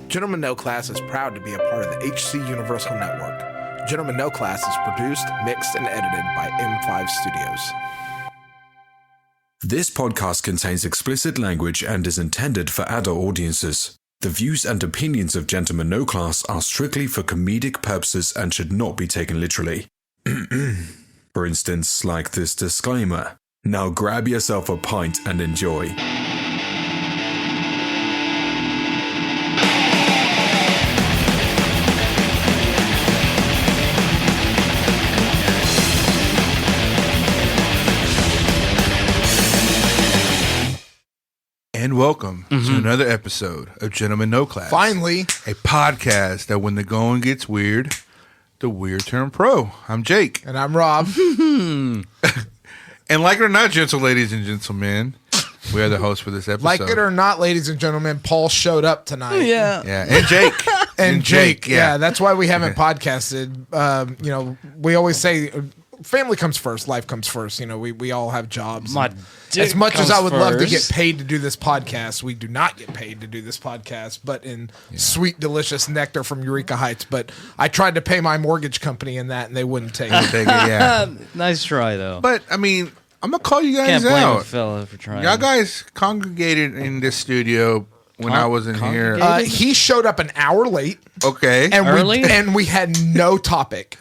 Gentlemen No Class is proud to be a part of the HC Universal Network. Gentlemen No Class is produced, mixed, and edited by M5 Studios. This podcast contains explicit language and is intended for adult audiences. The views and opinions of Gentlemen No Class are strictly for comedic purposes and should not be taken literally. For instance, like this disclaimer. Now grab yourself a pint and enjoy. And welcome to another episode of Gentlemen No Class. Finally. A podcast that when the going gets weird, the weird turn pro. I'm Jake. And I'm Rob. And like it or not, gentle ladies and gentlemen, we are the hosts for this episode. Like it or not, ladies and gentlemen, Paul showed up tonight. Yeah, and Jake. And Jake. Yeah, that's why we haven't podcasted. We always say family comes first, life comes first. We all have jobs. As much as I would love to get paid to do this podcast, we do not get paid to do this podcast, but in sweet, delicious nectar from Eureka Heights. But I tried to pay my mortgage company in that, and they wouldn't take it. Nice try, though. But, I mean, I'm going to call you guys Can't blame out. a fella for trying. Y'all guys congregated in this studio when I wasn't here. He showed up an hour late. Okay. And we had no topic.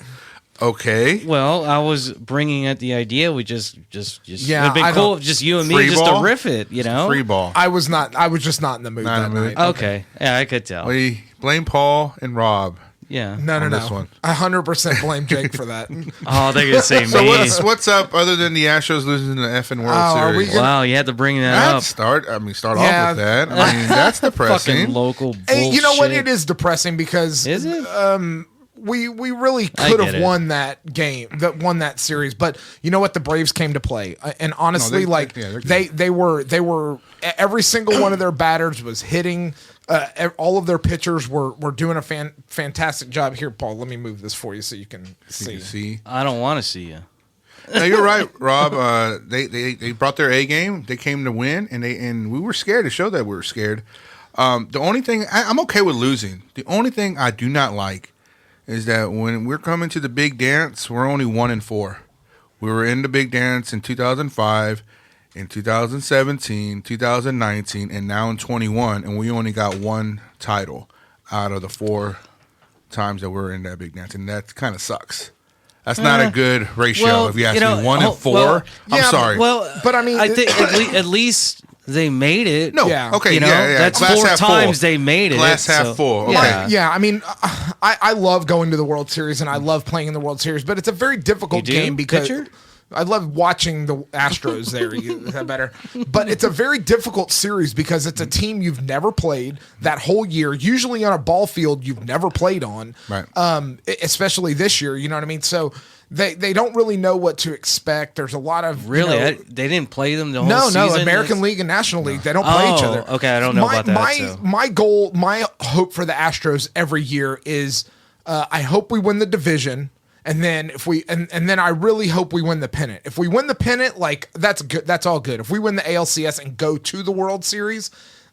Okay. Well, I was bringing up the idea. We just Yeah, it'd be cool if just you and me Free just ball? to riff it, Free ball. I was just not in the mood Not that in the mood. night. Okay. Yeah, I could tell. We blame Paul and Rob. Yeah. No. This one. I 100% blame Jake for that. Oh, they're gonna say me. So what's up other than the Astros losing the effing World are we Series? Wow, you had to bring that up. Start off with that. I mean, that's Fucking depressing. local bullshit. Hey, you know what? It is depressing because Is it? we really I could get have it. won that game, won that series. But you know what? The Braves came to play, and honestly, they're good. they were every single one of their batters was hitting. All of their pitchers were doing a fantastic job. Here, Paul, let me move this for you so you can see. I don't want to see you. No, you're right, Rob. They brought their A game. They came to win, and we were scared to show that we were scared. The only thing I'm okay with losing. The only thing I do not like is that when we're coming to the big dance, we're only 1-4. We were in the big dance in 2005, in 2017, 2019, and now in 21, and we only got one title out of the 4 times that we're in that big dance, and that kind of sucks. That's not a good ratio. If you ask me, 1-4. I'm sorry. But I mean, I think at least they made it. No. Yeah. Okay. That's Glass 4 half times full. they made it. Glass half so- full. Okay. Yeah. yeah, I mean, I love going to the World Series and I love playing in the World Series, but it's a very difficult You do? game because Pitcher? I love watching the Astros there. Is that better? But it's a very difficult series because it's a team you've never played that whole year, usually on a ball field you've never played on, Right. Especially this year, you know what I mean? So they don't really know what to expect. There's a lot of Really? you know, They didn't play them the whole season? no, American League and National League, they don't play each other. Okay, I don't know about that. My goal, my hope for the Astros every year is I hope we win the division, and then if we and then I really hope we win the pennant. If we win the pennant, like that's good. That's all good. If we win the ALCS and go to the World Series,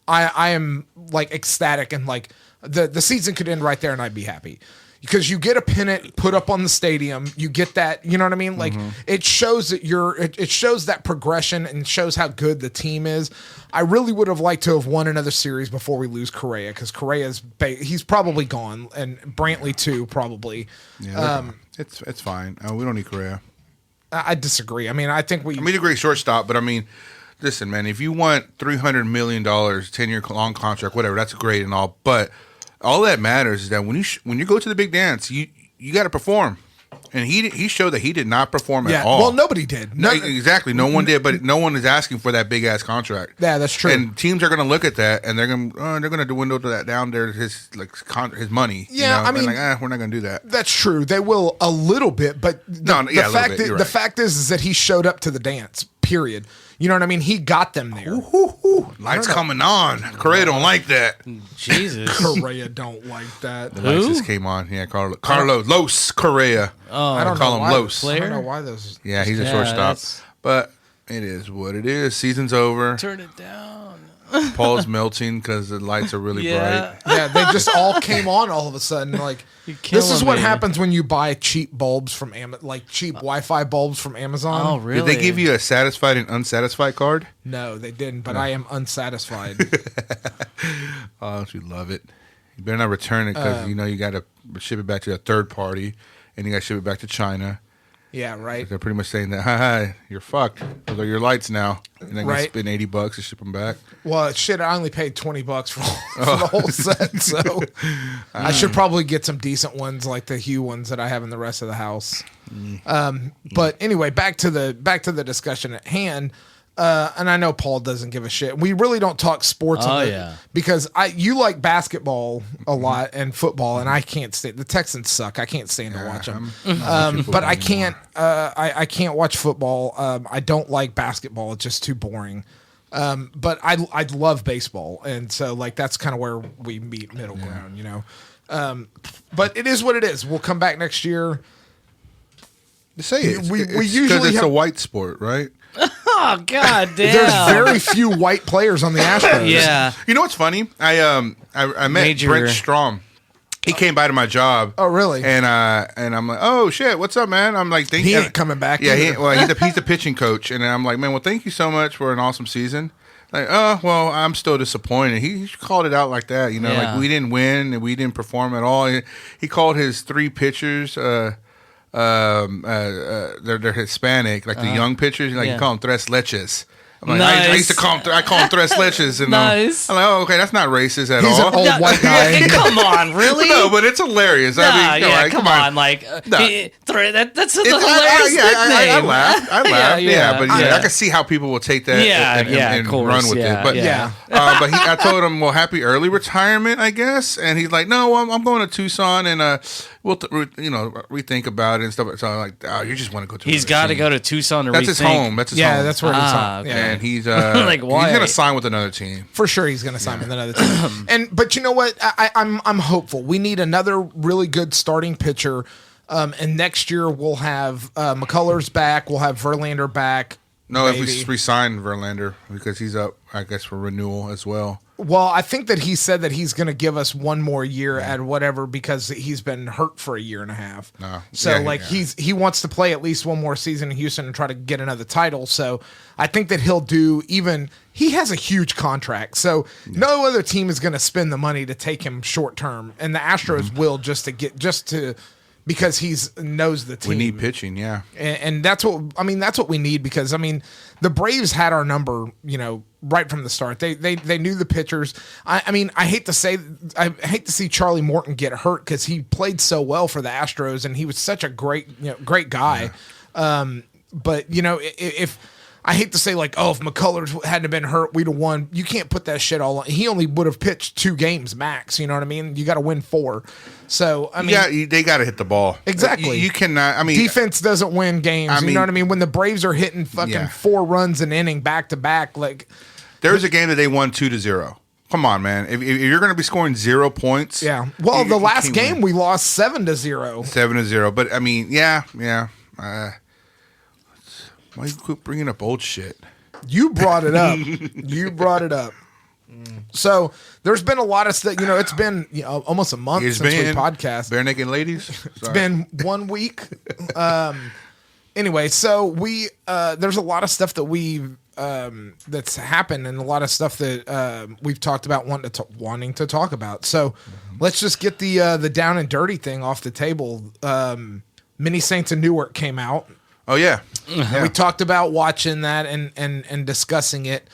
I am like ecstatic and like the season could end right there and I'd be happy. Because you get a pennant put up on the stadium, you get that, you know what I mean? Like it shows that it shows that progression and shows how good the team is. I really would have liked to have won another series before we lose Correa because he's probably gone and Brantley too probably. Yeah, it's fine. We don't need Correa. I disagree. I mean, I think we. I mean, a great shortstop, but I mean, listen, man, if you want $300 million, 10-year long contract, whatever, that's great and all, but all that matters is that when you go to the big dance, you got to perform, and he showed that he did not perform at all. Well, nobody did. No, exactly, no one did, but no one is asking for that big ass contract. Yeah, that's true. And teams are going to look at that, and they're going to dwindle to that down there his money. Yeah, I mean, like, we're not going to do that. That's true. They will a little bit, but the fact is that he showed up to the dance. Period. You know what I mean? He got them there. Lights coming on. Correa don't like that. Jesus. Correa don't like that. The lights just came on. Yeah, Carlos Correa. Oh, I don't call know him why, Los. I don't know why those. Yeah, he's a Yeah, shortstop. that's- But it is what it is. Season's over. Turn it down. Paul's melting because the lights are really bright. Yeah, they just all came on all of a sudden. Like, this is what happens when you buy cheap bulbs from cheap Wi-Fi bulbs from Amazon. Oh, really? Did they give you a satisfied and unsatisfied card? No, they didn't. But I am unsatisfied. Oh, don't you love it? You better not return it because you got to ship it back to a third party, and you got to ship it back to China. Yeah, right. They're pretty much saying that, ha, you're fucked. Those are your lights now. And then Right. you spend $80 to ship them back. Well, shit, I only paid $20 for the whole set, so I should probably get some decent ones like the Hue ones that I have in the rest of the house. But anyway, back to the discussion at hand. And I know Paul doesn't give a shit. We really don't talk sports because you like basketball a lot and football, and I can't stand the Texans suck. I can't stand to watch them. But I can't. I can't watch football. I don't like basketball. It's just too boring. But I love baseball, and so like that's kind of where we meet middle ground, you know. But it is what it is. We'll come back next year. Say it. We It's usually it's have- a white sport, right? Oh, god damn. There's very few white players on the Astros. Yeah. You know what's funny? I met Brent Strom. He came by to my job. Oh, really? And I'm like, oh shit, what's up, man? I'm like, He ain't coming back Yeah, either. he's the pitching coach, and I'm like, man, well, thank you so much for an awesome season. Like, oh well, I'm still disappointed. He called it out like that, you know, Yeah. like we didn't win and we didn't perform at all. He called his 3 pitchers. They're Hispanic, like the young pitchers. Like you call them tres leches. I'm like, I used to call them. I call them tres leches. And Nice. I'm like, oh, okay, that's not racist at He's all. an old white guy. Come on, really? No, but it's hilarious. Nah, I mean, yeah, come on. Like, No. that's a It's, hilarious I nickname. laughed. I laughed. yeah, but yeah. I can see how people will take that and of course, run with it. But yeah. but I told him, well, happy early retirement, I guess. And he's like, no, I'm going to Tucson, and we'll rethink about it and stuff. So I'm like, oh, you just want to go to. He's got to go to Tucson to That's his home. That's his home. Yeah, that's where he's on. okay. Yeah. And he's Like, why? he's gonna sign with another team. For sure, he's going to sign with another team. But you know what? I'm hopeful. We need another really good starting pitcher, and next year we'll have McCullers back. We'll have Verlander back. No, maybe. if we resign Verlander because he's up, I guess, for renewal as well. Well, I think that he said that he's going to give us one more year at whatever because he's been hurt for a year and a half. No. So Yeah, he wants to play at least one more season in Houston and try to get another title. So I think that he'll do he has a huge contract. So no other team is going to spend the money to take him short term, and the Astros will just to because he's knows the team. We need pitching, yeah. And that's what we need because the Braves had our number, right from the start. They knew the pitchers. I hate to see Charlie Morton get hurt because he played so well for the Astros and he was such a great guy. Yeah. But if I hate to say if McCullers hadn't been hurt, we'd have won. You can't put that shit all on. He only would have pitched 2 games max. You know what I mean? You got to win 4. So they got to hit the ball. Exactly. You cannot. Defense doesn't win games. You know what I mean? When the Braves are hitting fucking 4 runs an inning back to back, there was a game that they won 2-0. Come on, man. If you're going to be scoring 0 points, yeah. Well, the last game we lost 7-0. 7-0. But yeah. Why you quit bringing up old shit? You brought it up. So there's been a lot of stuff. It's been almost a month since we podcast. Bare naked ladies. It's been 1 week. Anyway, so we there's a lot of stuff that we've that's happened and a lot of stuff that we've talked about wanting to talk about. So let's just get the down and dirty thing off the table. Mini Saints of Newark came out. Oh yeah. And we talked about watching that and discussing it.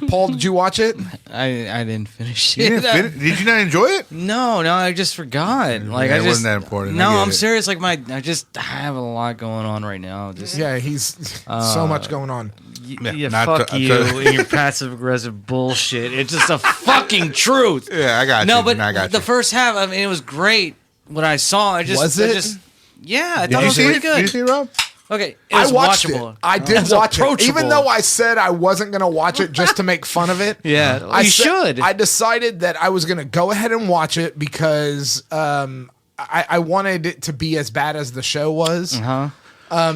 Paul, did you watch it? I didn't finish You it. didn't finish? Did you not enjoy it? No, I just forgot. It wasn't that important. No, I get I'm it. serious. I have a lot going on right now. Just Yeah, he's so much going on. fuck you and your passive aggressive bullshit. It's just a fucking truth. Yeah, I got you. No, but I got the you. first half, it was great. What I saw, I Was it? Yeah, I Did thought it you was see pretty it? good. Did you see it, Rob? Okay, it I was watched watchable. it. I did was watch it. Even approachable. though I said I wasn't going to watch it just to make fun of it. Yeah, you should. I decided that I was going to go ahead and watch it because I wanted it to be as bad as the show was. Uh-huh.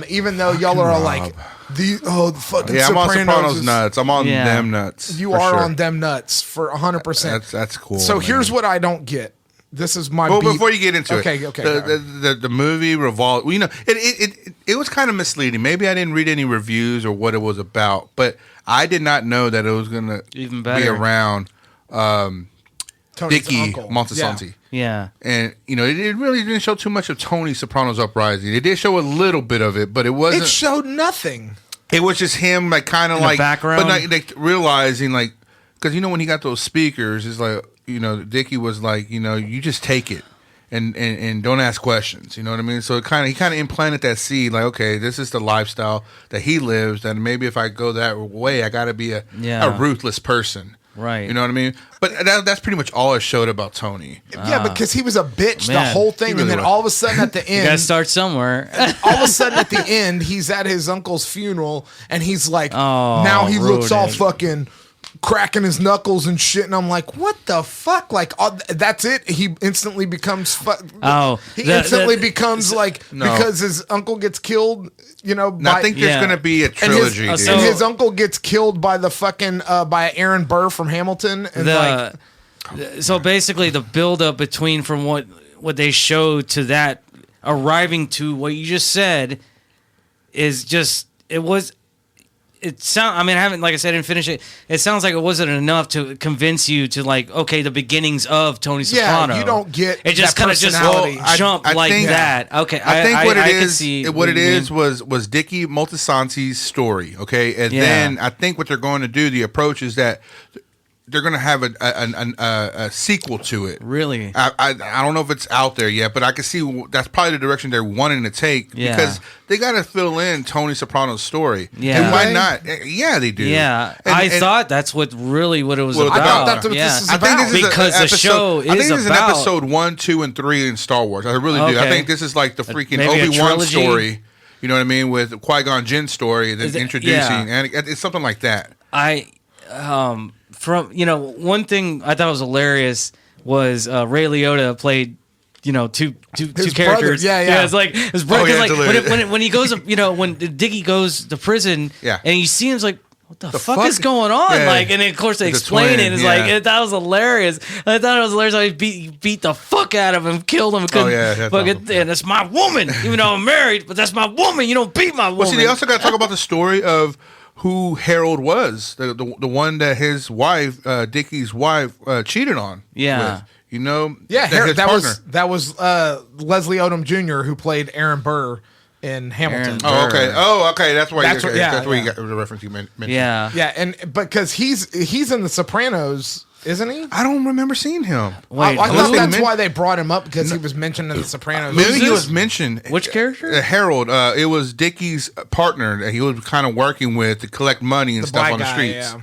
Even though y'all are all like the fucking Yeah, I'm on Sopranos is, nuts. I'm on them nuts. You for are sure. on them nuts for 100%. That's cool. So man. here's what I don't get. This is my. Well, beef. before you get into okay, it, okay, the movie revolved. You know, it was kind of misleading. Maybe I didn't read any reviews or what it was about, but I did not know that it was gonna Even be better. around Tony's Dicky uncle. Montesanti. Yeah. And you know, it really didn't show too much of Tony Soprano's uprising. It did show a little bit of it, but it wasn't. It showed nothing. It was just him, like kind of like background? but like realizing, like, because you know when he got those speakers, it's like, you know, Dicky was like, you know, you just take it and don't ask questions. You know what I mean? So he kind of implanted that seed, like, okay, this is the lifestyle that he lives, and maybe if I go that way, I got to be a ruthless person. Right. You know what I mean? But that's pretty much all it showed about Tony. Yeah, because he was a bitch the Man. whole thing, He really and then was. all of a sudden at the You end, gotta start somewhere. all of a sudden at the end, he's at his uncle's funeral, and he's like, Oh, now he looks all ruined it. fucking cracking his knuckles and shit, and I'm like, what the fuck? Like, that's it. He instantly becomes he instantly becomes like because his uncle gets killed. You know, And I think there's gonna be a trilogy, dude. and his uncle gets killed by the fucking by Aaron Burr from Hamilton, and So basically, the buildup between from what they showed to that arriving to what you just said is just it sound. I mean, I haven't, like I said, I didn't finish it. It sounds like it wasn't enough to convince you to, like, okay, the beginnings of Tony Soprano. you don't get it. Just that kind of just personality. jump I like think- that. Okay, I think what I it could is, see what it you is mean. was Dicky Moltisanti's story, okay, and Yeah. then I think what they're going to do, the approach is that they're going to have a sequel to it. Really? I don't know if it's out there yet, but I can see that's probably the direction they're wanting to take because they got to fill in Tony Soprano's story. Yeah. And why Do they? not? Yeah, they do. Yeah, And- I and- thought that's what it was Well, about. I thought that's what yeah. this is I think this is Because an the episode, show I think is this is about- an episode 1, 2, and 3 in Star Wars. I really do. I Okay. think this is like the freaking Maybe a Obi-Wan trilogy? story. You know what I mean? With Qui-Gon Jinn's story, and then Is it- introducing, yeah. and it's something like that. From one thing I thought was hilarious was Ray Liotta played two His characters. brother, yeah. It's like his brother. Oh, yeah, like it's hilarious. when he goes, when Diggy goes to prison, Yeah. and you see him's like, what the fuck fuck? is going on? Yeah. Like, and then of course they It's a explain twin, it. It's yeah. like that was hilarious. I thought it was hilarious how he beat the fuck out of him, killed him. Oh, yeah, that's fucking, awesome. and that's my woman. Even though I'm married, but that's my woman. You don't beat my woman. Well, see, they also got to talk about the story of who Harold was, the one that his wife, Dickie's wife, cheated on. Yeah. with. You know, Yeah, his partner. that was Leslie Odom Jr. who played Aaron Burr in Hamilton. Aaron Oh, okay. That's why. That's what- yeah, that's where yeah. you got the reference you mentioned. yeah. Yeah, and because he's in The Sopranos, isn't he? I don't remember seeing him. Wait, I who? thought that's Men- why they brought him up because he was mentioned in The Sopranos. Maybe he this? was mentioned. Which character? Harold. It was Dickie's partner that he was kind of working with to collect money and the stuff black on the guy, streets. yeah.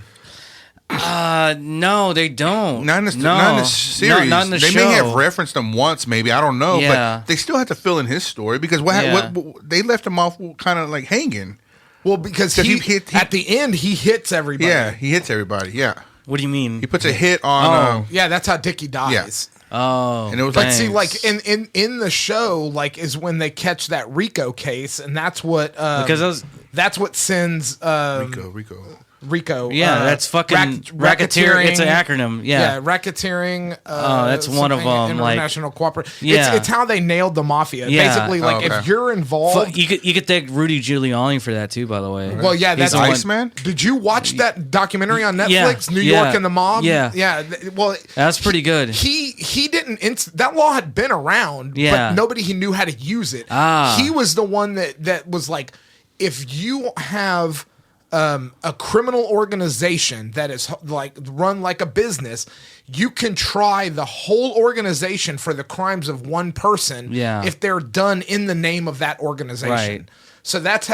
No, they don't. Not in the, no. not in the series. Not in the they show. may have referenced him once, maybe. I don't know. Yeah. But they still have to fill in his story because what they left him off kind of like hanging. Well, because 'Cause he he at the end he hits everybody. Yeah, he hits everybody. Yeah. What do you mean? He puts a hit on. Yeah, that's how Dickie dies. Oh, And it was But like, see, thanks. like in the show, like is when they catch that Rico case, and that's what because that's what sends Rico. yeah, that's fucking racketeering. It's an acronym. Yeah. racketeering. That's one of something, them, like- international cooperation. Yeah. It's how they nailed the mafia. Yeah. Basically, like okay. if you're involved. You could thank Rudy Giuliani for that too. By the way. Well, yeah, He's that's the one- Iceman? Did you watch that documentary on Yeah. Netflix, New Yeah. York and the Mob? Yeah. yeah. Well, That's pretty good. He didn't. That law had been around, Yeah. but nobody he knew how to use it. Ah. He was the one that was like, if you have a criminal organization that is like run like a business, you can try the whole organization for the crimes of one person. Yeah. if they're done in the name of that organization. Right. So that's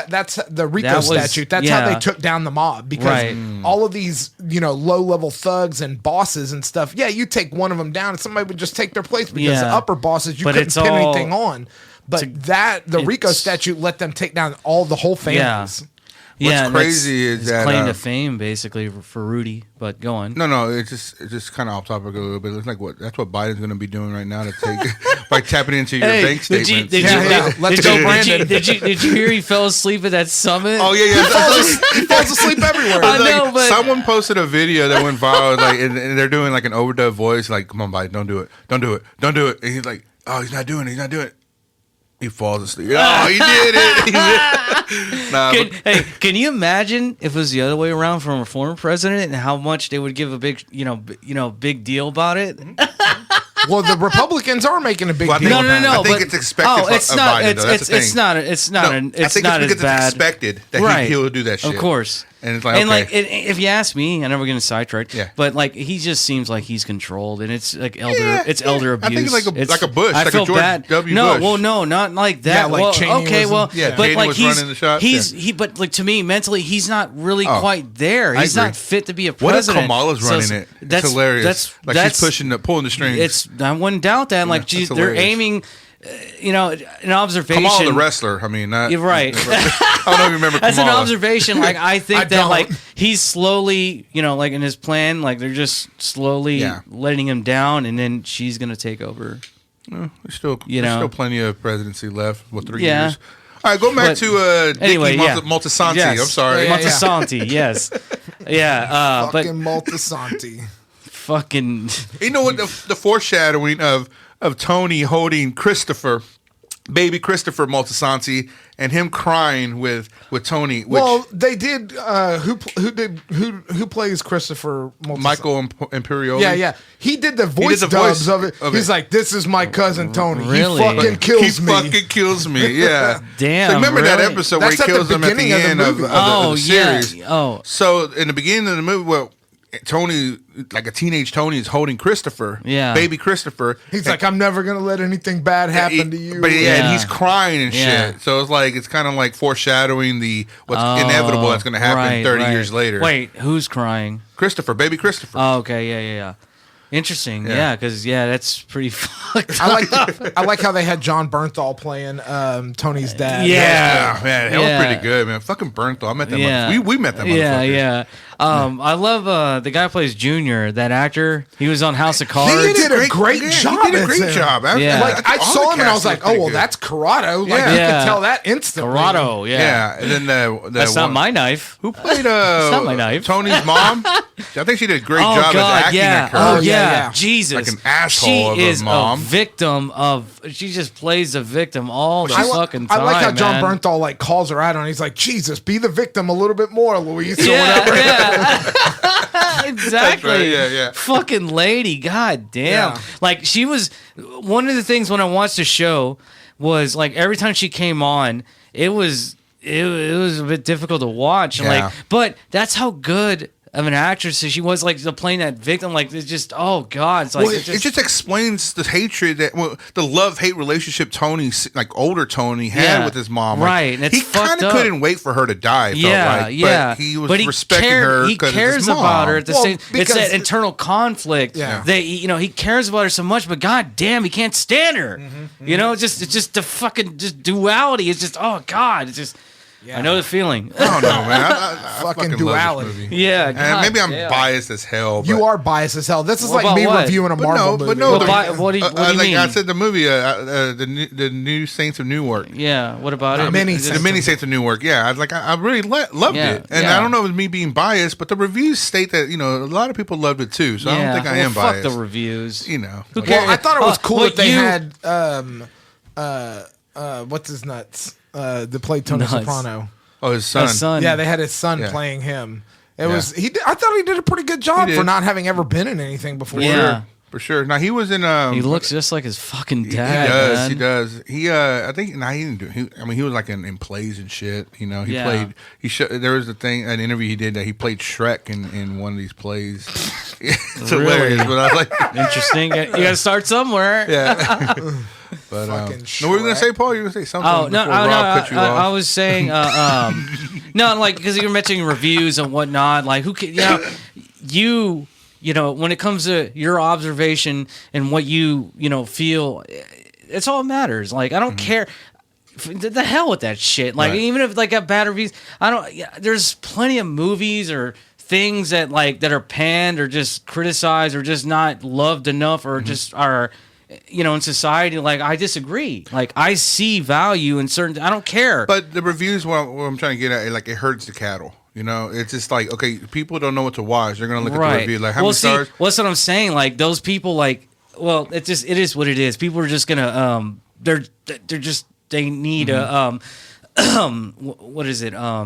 the RICO That was- statute. That's how yeah. they took down the mob because Right. all of these, low level thugs and bosses and stuff. Yeah, you take one of them down and somebody would just take their place because Yeah. the upper bosses you But couldn't it's pin all- anything on. But the RICO it's- statute let them take down the whole families. What's crazy is his that claim to fame, basically, for Rudy. But go on. No, it's just kind of off topic a little bit. It's like that's what Biden's going to be doing right now to take by tapping into your bank statements. Let's go, Brandon. Did you hear he fell asleep at that summit? Oh yeah. He falls asleep everywhere. I know, but someone posted a video that went viral, like, and they're doing like an overdub voice, like, "Come on, Biden, don't do it," and he's like, "Oh, he's not doing it." He falls asleep. Oh, he did it. Nah, can you imagine if it was the other way around from a former president and how much they would give a big, big deal about it? Well, the Republicans are making a big deal. No. I think it's expected. It's not. It's not. It's not. I think not it's as bad. It's expected that he'll do that shit. Of course. And it's like, if you ask me, I know we're getting sidetracked. Yeah. But like, he just seems like he's controlled, and it's like elder. It's elder abuse. I think it's like a Bush. I like feel a George bad. W. No, Bush. well, no, not like that. Yeah, like well, Cheney okay, was well, yeah, but Cheney like was running the shots. But like to me, mentally, he's not really quite there. He's not fit to be a president. What if Kamala's running it? That's hilarious. She's pulling the strings. I wouldn't doubt that. Like, geez, they're aiming. An observation. Kamala the wrestler. I mean, you're right. I don't know if you remember Kamala. That's an observation. Like, I think that like he's slowly, like in his plan, like they're just slowly letting him down, and then she's gonna take over. There's still plenty of presidency left. 3 years? All right, go back to Multisanti. Yes. I'm sorry, Multisanti. Yes, yeah. Fucking Multisanti. Fucking. You know what? The foreshadowing of Tony holding baby Christopher Multisanti, and him crying with Tony. Well, they did. Who plays Christopher Multisanti? Michael Imperioli. Yeah. He did the voice dubs of it. He's like, "This is my cousin Tony. Really? He fucking kills me. He fucking kills me." Yeah. Damn. So remember that really? episode That's where he kills at the him at the beginning of the end of movie. the series? Yeah. Oh. So in the beginning of the movie, well, Tony, like a teenage Tony, is holding Christopher, baby Christopher. He's like, "I'm never gonna let anything bad happen to you." But and he's crying and shit. So it's kind of like foreshadowing what's inevitable that's going to happen 30 years later. Wait, who's crying? Christopher, baby Christopher. Oh, okay, yeah. Interesting, because that's pretty fucked. I like how they had John Bernthal playing Tony's dad. Yeah, man, that was pretty good, man. Fucking Bernthal, I met that. Yeah. We met that. Motherfucker. I love the guy who plays Junior, that actor. He was on House of Cards. He did a great job. He did a great job. Yeah. Like, I saw him and I was like, "Oh, well, that's Corrado." Like, you could tell that instantly. Corrado, And then that's not my knife. Who played not my knife. Tony's mom? I think she did a great job as acting that character. Oh yeah, Jesus, like an asshole she of a mom. A victim of. She just plays the victim all the fucking time. I like how John man. Bernthal like calls her out on. He's like, "Jesus, be the victim a little bit more, Louise." Or Yeah, whatever. yeah. Exactly. Right, yeah. Fucking lady, god damn. Yeah. Like, she was one of the things when I watched the show was like every time she came on, it was a bit difficult to watch. Yeah. Like, but that's how good of an actress she was, like playing that victim. Like, it's just, oh god, it's like Well, it just explains the hatred the love-hate relationship older Tony had with his mom. Right, and it's he kind of couldn't wait for her to die. But he was respecting her. He cares about her at the same. It's that internal conflict. Yeah. That he cares about her so much, but god damn, he can't stand her. It's just the fucking just duality. It's just, oh god, it's just. I know the feeling. I don't know, man. I Fucking fucking duality. love this movie. Yeah, and maybe I'm damn. biased as hell. But You are biased as hell. This is What like me about what? reviewing a Marvel movie. But no. What do you like mean? I said, the movie, the new Saints of Newark. Yeah, what about it? The mini Saints of Newark. Yeah, I really loved it, and I don't know if it's me being biased, but the reviews state that a lot of people loved it too. So I don't think I am biased. Fuck the reviews. Who cares? Well, I thought it was cool that they had what's his nuts? That played Tony Nuts. Soprano. Oh, his son. Yeah, they had his son playing him. It was I thought he did a pretty good job for not having ever been in anything before. Yeah. For sure. Now he was in. He looks just like his fucking dad. He does. He I think. Nah, he didn't do. He was like in plays and shit. He played. There was an interview he did that he played Shrek in one of these plays. It's hilarious. But I was like, interesting. You got to start somewhere. Yeah. But no, what were you gonna say, Paul? You were gonna say something? Oh no, Rob cut you off. I was saying, no, like because you were mentioning reviews and whatnot. Like who can, when it comes to your observation and what you feel, it's all that matters. Like I don't care. the hell with that shit. Like Right. even if like got bad reviews, I don't. Yeah, there's plenty of movies or things that like that are panned or just criticized or just not loved enough or just are, in society. Like I disagree. Like I see value in certain. I don't care. But the reviews, what I'm trying to get at, like it hurts the cattle. It's just like, okay, people don't know what to watch. They're gonna look at the review like, how many stars? What's what I'm saying? Like those people, like, well, it is what it is. People are just gonna they need a what is it? I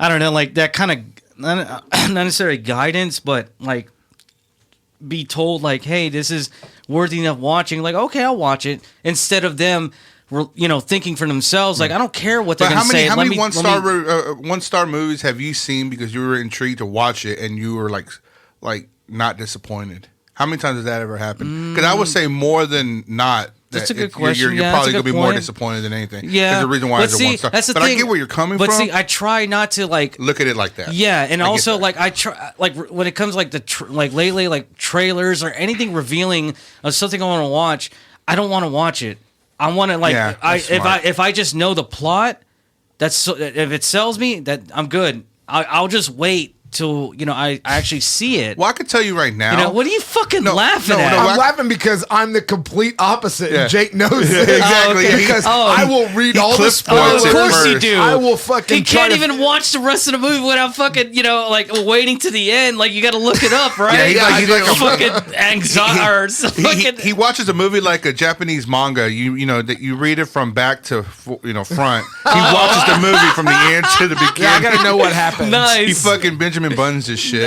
don't know, like that kind of not necessarily guidance, but like be told like, hey, this is worthy enough watching. Like, okay, I'll watch it instead of them. Thinking for themselves, like I don't care what they're going to say. How many one star movies have you seen because you were intrigued to watch it and you were like not disappointed? How many times has that ever happened? Because I would say more than not. That's a good question. You're probably going to be more disappointed than anything. Yeah, there's a reason why it's a 1 star. That's the but thing. I get where you're coming from. But see, I try not to like look at it like that. Yeah, and also like I try like when it comes like like lately like trailers or anything revealing of something I want to watch, I don't want to watch it. I want to like if I just know the plot, if it sells me, that I'm good. I'll just wait till I actually see it. Well, I could tell you right now. What are you fucking laughing at? I'm laughing because I'm the complete opposite, and Jake knows it. Exactly. Okay. Because I will read all the spoilers. Of course you do. I will fucking. He can't even watch the rest of the movie without fucking like waiting to the end. Like you got to look it up, right? He's like a fucking anxiety. He watches a movie like a Japanese manga. That you read it from back to front. He watches the movie from the end to the beginning. Yeah, I gotta know what happens. Nice. He fucking Benjamin Buttons this shit.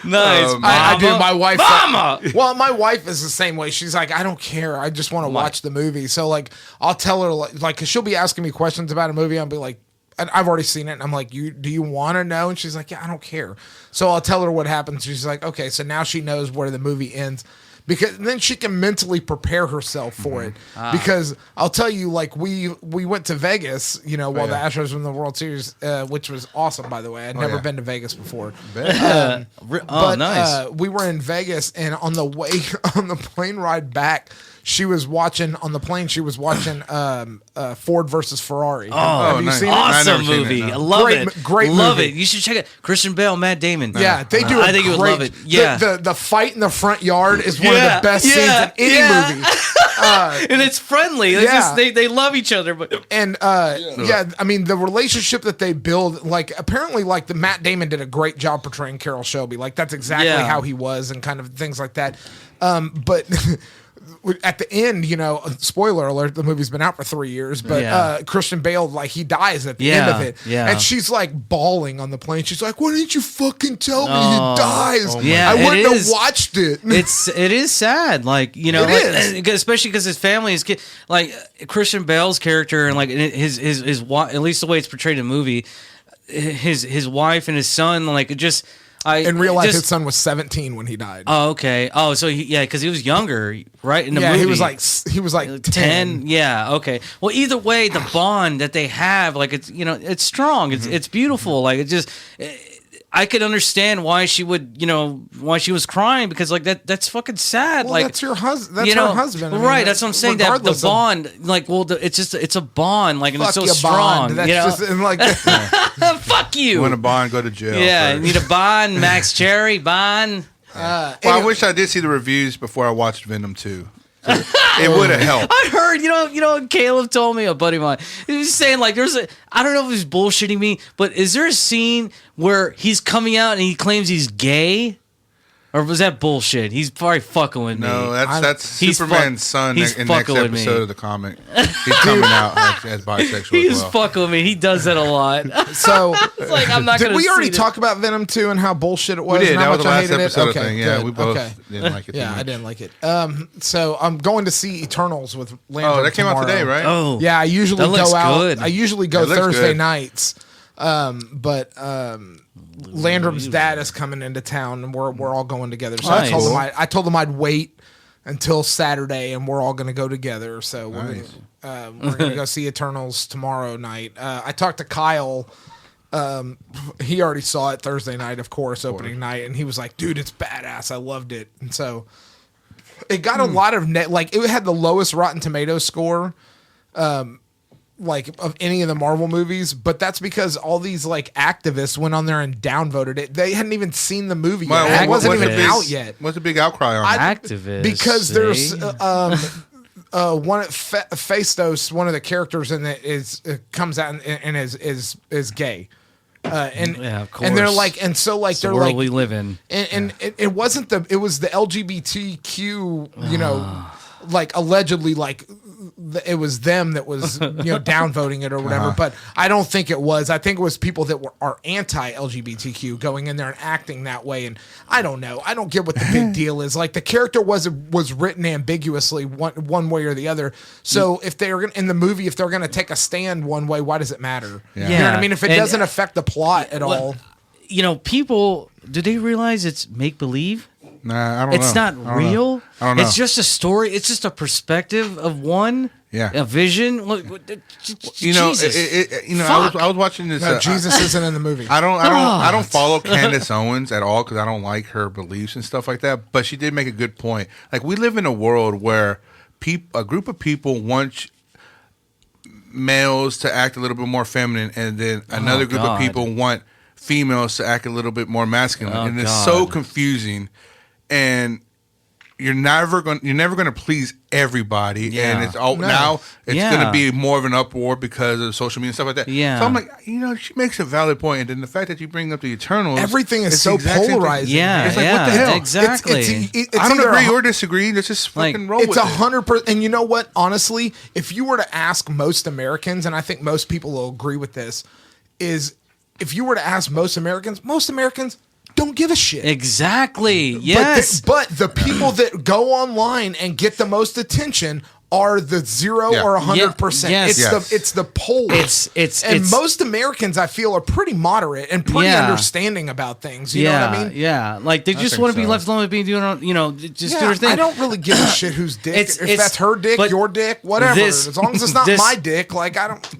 Nice. I do. My wife. Mama! Well, my wife is the same way. She's like, I don't care. I just want to watch the movie. So like, I'll tell her like, cause she'll be asking me questions about a movie. I'll be like, I've already seen it. And I'm like, do you want to know? And she's like, yeah, I don't care. So I'll tell her what happens. She's like, okay. So now she knows where the movie ends. Because then she can mentally prepare herself for it. Because I'll tell you, like we went to Vegas, while the Astros were in the World Series, which was awesome, by the way. I'd never been to Vegas before. Nice. We were in Vegas, and on the way on the plane ride back, she was watching on the plane. She was watching Ford versus Ferrari. Have you nice. seen Awesome I've never seen movie. it, no. I love it. Great love movie. it. You should check it. Christian Bale, Matt Damon. Yeah, they do. I think you would love it. Yeah, the fight in the front yard is one of the best scenes in any movie. And it's friendly. It's just, they love each other. But And I mean the relationship that they build, like apparently, like the Matt Damon did a great job portraying Carol Shelby. Like that's exactly how he was, and kind of things like that. But at the end, spoiler alert, the movie's been out for 3 years, but Christian Bale, like he dies at the end of it. Yeah. And she's like bawling on the plane. She's like, why didn't you fucking tell me he dies? Yeah, I wouldn't it have is. watched it. it is sad, like It is. especially because his family is like Christian Bale's character and like his at least the way it's portrayed in the movie, his wife and his son, like it just. In real life, his son was 17 when he died. Oh, okay. Oh, so because he was younger, right? In the movie, he was like 10. Yeah. Okay. Well, either way, the bond that they have, like it's it's strong. It's beautiful. Like it just. I could understand why she would, why she was crying because like that's fucking sad. Well, like that's your husband. That's her husband. I mean, right? That's what I'm saying. That the bond, like, it's a bond, like, and it's so strong. Bond. That's just like fuck you. You want a bond? Go to jail. Yeah, first. you need a bond. Max Cherry bond. Well, I wish I did see the reviews before I watched Venom 2. It would have helped. I heard, what Caleb told me, a buddy of mine. He was saying, like, I don't know if he's bullshitting me, but is there a scene where he's coming out and he claims he's gay? Or was that bullshit? He's probably fucking with me. No, that's Superman's son he's in the next fucking with episode me. of the comic. He's coming out as bisexual He's as well. fucking with me. He does that a lot. so. It's like, I'm not Did going to we already talk about Venom 2 and how bullshit it was? We did. And how That was the much I last hated episode it? of thing. Yeah, good. we both didn't like it. Yeah, too much. I didn't like it. So I'm going to see Eternals with Landrum. Oh, that came out tomorrow. today, right? Oh. Yeah, I usually That looks go out. good. I usually go It looks Thursday good. nights. But Landrum's dad is coming into town, and we're all going together. So Nice. I told him I'd wait until Saturday, and we're all going to go together. So we're going to go see Eternals tomorrow night. I talked to Kyle. He already saw it Thursday night, of course, opening night, and he was like, "Dude, it's badass. I loved it." And so It got a lot of like it had the lowest Rotten Tomatoes score, like of any of the Marvel movies. But that's because all these like activists went on there and downvoted it. They hadn't even seen the movie yet. It wasn't even out yet. What's the big outcry on it? Activists, Because there's one Phaistos, one of the characters in it is comes out and is gay. And yeah, of course. And they're like, and so like they're world like, we live in. and it wasn't it was the LGBTQ, you know, like allegedly like it was them that was downvoting it or whatever. But I don't think it was. I think it was people that are anti-LGBTQ going in there and acting that way. And I don't know. I don't get what the big deal is. Like the character was written ambiguously one way or the other. So if they're in the movie, if they're going to take a stand one way, why does it matter? Yeah. You know what I mean? If it doesn't affect the plot at all. People, do they realize it's make believe? Nah, I don't know. It's not real. I don't know. It's just a story. It's just a perspective of one. Yeah. A vision. Jesus. I was watching this. No, Jesus isn't in the movie. I don't follow Candace Owens at all because I don't like her beliefs and stuff like that. But she did make a good point. Like we live in a world where a group of people want males to act a little bit more feminine, and then another group of people want females to act a little bit more masculine, and it's so confusing. And you're never going to please everybody, and it's now it's going to be more of an uproar because of social media and stuff like that. Yeah. So I'm like, she makes a valid point, and then the fact that you bring up the Eternals, everything is so polarizing. Yeah, it's like what the hell? Exactly. I don't agree or disagree. Let's just fucking roll with it. It's 100%. And you know what? Honestly, if you were to ask most Americans, and I think most people will agree with this, is if you were to ask most Americans don't give a shit. Exactly. Yes. But the people that go online and get the most attention are the 0 or 100%. Yes. It's the polls. It's most Americans I feel are pretty moderate and pretty understanding about things. You know what I mean? Yeah. Like they just want to be left alone with being doing just do their thing. I don't really give a shit whose dick. If that's her dick, your dick, whatever. As long as it's not my dick, like I don't.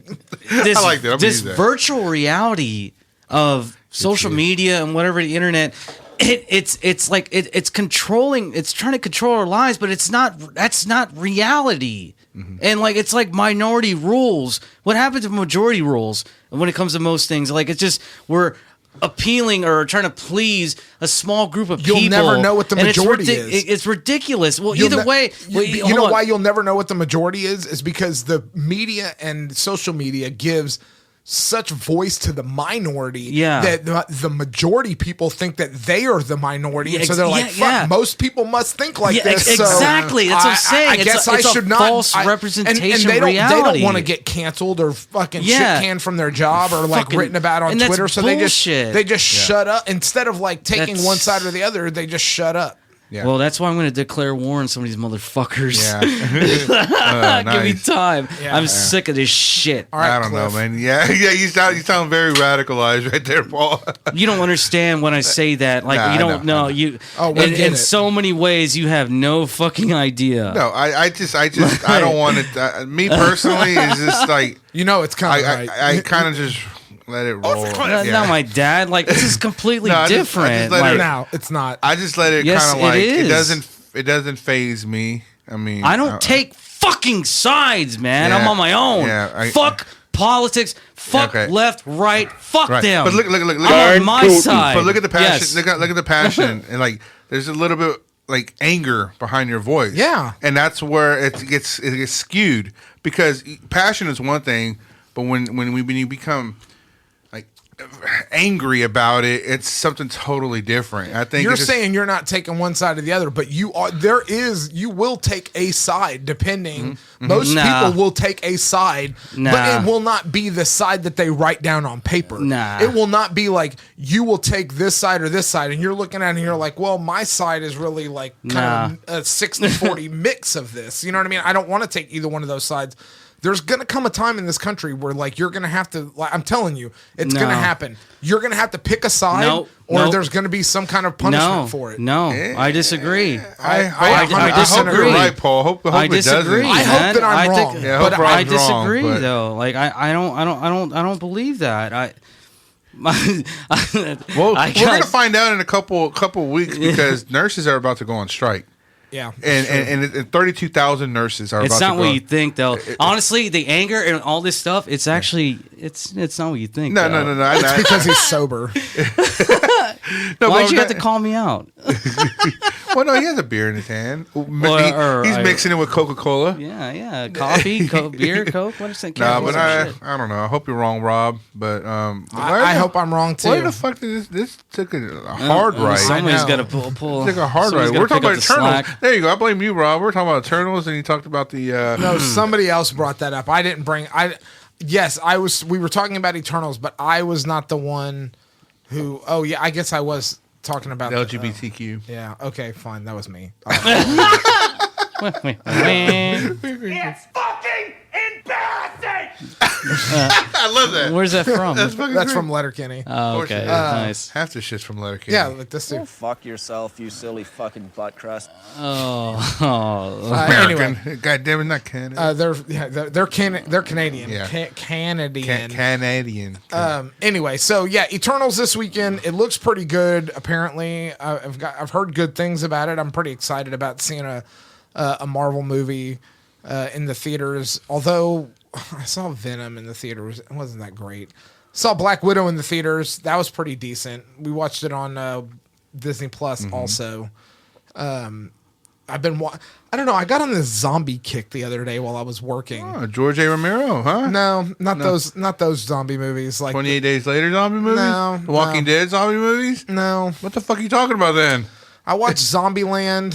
I like that. This virtual reality of social media and whatever, the internet, it's like it's controlling, it's trying to control our lives, but that's not reality. And like it's like minority rules. What happens to majority rules when it comes to most things? Like it's just we're appealing or trying to please a small group of people. You'll never know what the majority is. It's ridiculous. Well, either way, you know why you'll never know what the majority is because the media and social media gives such voice to the minority that the majority people think that they are the minority, and so they're like, "Fuck, most people must think like this." Exactly, that's what I'm saying. I guess I should not. False representation and of reality. They don't want to get canceled or fucking shit canned from their job or like written about on Twitter. So they just shut up instead of like taking one side or the other. They just shut up. Yeah. Well, that's why I'm going to declare war on some of these motherfuckers. Yeah. Give me time. Yeah. I'm sick of this shit. All right, I don't know, man. Yeah. You sound very radicalized right there, Paul. You don't understand when I say that. Like you don't know. You. In so many ways, you have no fucking idea. No, I just I don't want it. Me personally is just like it's kind of right. I kind of just. Let it roll. Not my dad. Like this is completely different. No, it's not. I just let it kind of like it doesn't phase me. I mean, I don't take fucking sides, man. I'm on my own. Fuck politics. Fuck left, right. Fuck them. But look. I'm on my side. But look at the passion. Look at the passion, and like there's a little bit like anger behind your voice. Yeah, and that's where it gets skewed because passion is one thing, but when you become angry about it, it's something totally different. I think you're saying you're not taking one side or the other, but you are. You will take a side depending. Most people will take a side, but it will not be the side that they write down on paper. It will not be like you will take this side or this side, and you're looking at it and you're like, well, my side is really like kind of a 60-40 mix of this. You know what I mean? I don't want to take either one of those sides. There's going to come a time in this country where, like, you're going to have to, like, I'm telling you, it's going to happen. You're going to have to pick a side, there's going to be some kind of punishment for it. No, I disagree. I hope you're right, Paul. Hope I disagree. It doesn't. I hope that I'm wrong. But I disagree, though. Like, I don't believe that. We're going to find out in a couple weeks because nurses are about to go on strike. Yeah, and 32,000 nurses are. It's about not to what go. you think, though. Honestly, the anger and all this stuff, it's actually it's not what you think. No. it's because he's sober. No, Why'd but you have to call me out? Well, no, he has a beer in his hand. He's mixing it with Coca-Cola. Yeah, coffee, beer, Coke. What is that? Nah, but I don't know. I hope you're wrong, Rob. But I hope I'm wrong too. Where the fuck did this took a hard right? Somebody's got to pull. Took a hard right. We're talking about Eternals. There you go. I blame you, Rob. We're talking about Eternals, and you talked about the. No, somebody else brought that up. I didn't bring. Yes, I was. We were talking about Eternals, but I was not the one who. Oh yeah, I guess I was talking about the LGBTQ. Yeah. Okay. Fine. That was me. It's fucking embarrassing! I love that. Where's that from? That's from Letterkenny. Oh, okay. Nice. Half the shit's from Letterkenny. Yeah, like this dude. Go fuck yourself, you silly fucking butt crust. American. Anyway. God damn it, not Canada. They're Canadian. Yeah. Canadian. Canadian. Anyway, so yeah, Eternals this weekend. It looks pretty good. Apparently, I've heard good things about it. I'm pretty excited about seeing a Marvel movie in the theaters. Although I saw Venom in the theaters, it wasn't that great. Saw Black Widow in the theaters. That was pretty decent. We watched it on Disney Plus also. I've been I don't know. I got on this zombie kick the other day while I was working. Oh, George A. Romero, huh? No, not those zombie movies. Like 28 Days Later zombie movies? No, The Walking Dead zombie movies? No. What the fuck are you talking about then? I watched Zombieland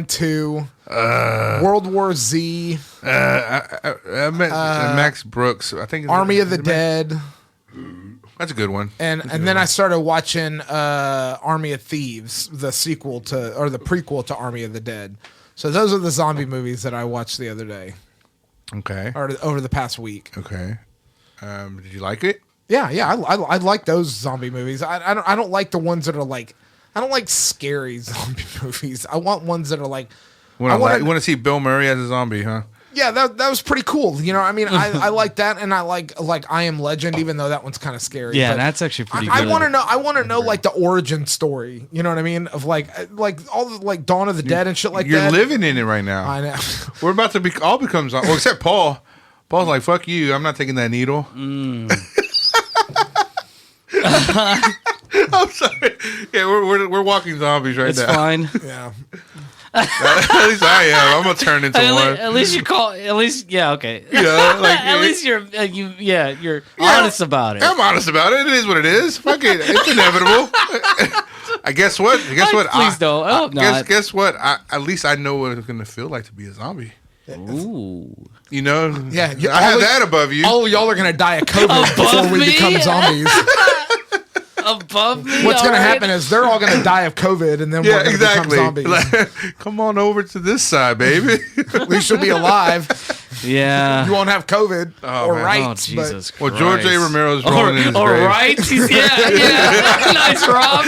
2, World War Z, I met Max Brooks. I think Army of the Dead, That's a good one. and then I started watching Army of Thieves, the prequel to Army of the Dead. So those are the zombie movies that I watched the other day, Okay. or over the past week. Okay. Did you like it? Yeah, I like those zombie movies. I don't like the ones that are like. I don't like scary zombie movies. I want ones that are like. You want to see Bill Murray as a zombie, huh? Yeah, that was pretty cool. You know, I mean, I like that, and I like I Am Legend, even though that one's kind of scary. Yeah, but that's actually pretty I good. want to know like the origin story. You know what I mean? Of like all the like Dawn of the Dead and shit like You're that. living in it right now. I know. We're about to all become zombies. Well, except Paul. Paul's like, fuck you. I'm not taking that needle. I'm sorry. Yeah, we're walking zombies right It's now. fine. Yeah. At least I am. I'm gonna turn into one. At least you call. At least, yeah, okay. You know, like At least you're you're honest about it. I'm honest about it. It is what it is. Fuck it. It's inevitable. I guess what? Please don't. I hope not. Guess what? At least I know what it's gonna feel like to be a zombie. Ooh. You know? Yeah. I have that above you. All of y'all are gonna die of COVID before we me? become zombies. Above me. What's gonna all right? happen is they're all gonna die of COVID, and then we're gonna become zombies. Like, come on over to this side, baby. At least you'll be alive. Yeah. You won't have COVID or man. rights. Oh, Jesus Christ. Well, George A. Romero's rolling in his All grave. right. Yeah. Nice, Rob.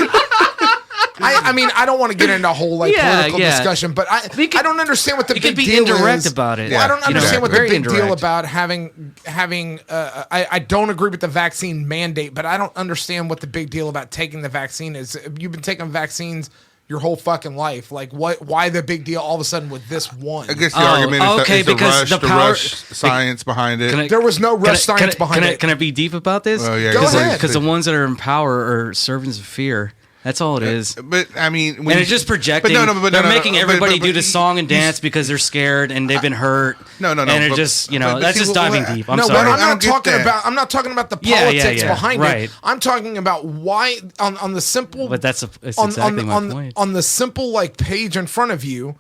I mean, I don't want to get into a whole political discussion, but I don't understand what the big be deal indirect is. about it. Well, I don't Yeah, understand what the Very big deal indirect. about having. I don't agree with the vaccine mandate, but I don't understand what the big deal about taking the vaccine is. You've been taking vaccines your whole fucking life. Like, what? Why the big deal all of a sudden with this one? I guess the argument is okay, is the because rush, the power- rush science behind it. There was no rush science behind it. Can I be deep about this? Oh, yeah, Go ahead. Because the ones that are in power are servants of fear. That's all it is. But I mean, And it's just projecting. They're making everybody do the song and dance because they're scared and they've been hurt. No. And it's just, but that's see, just well, diving deep. I'm no, sorry. but I'm I don't not get talking that. about. I'm not talking about the Yeah, politics behind right. it. I'm talking about why on the simple. But that's exactly my point. On the simple like page in front of you,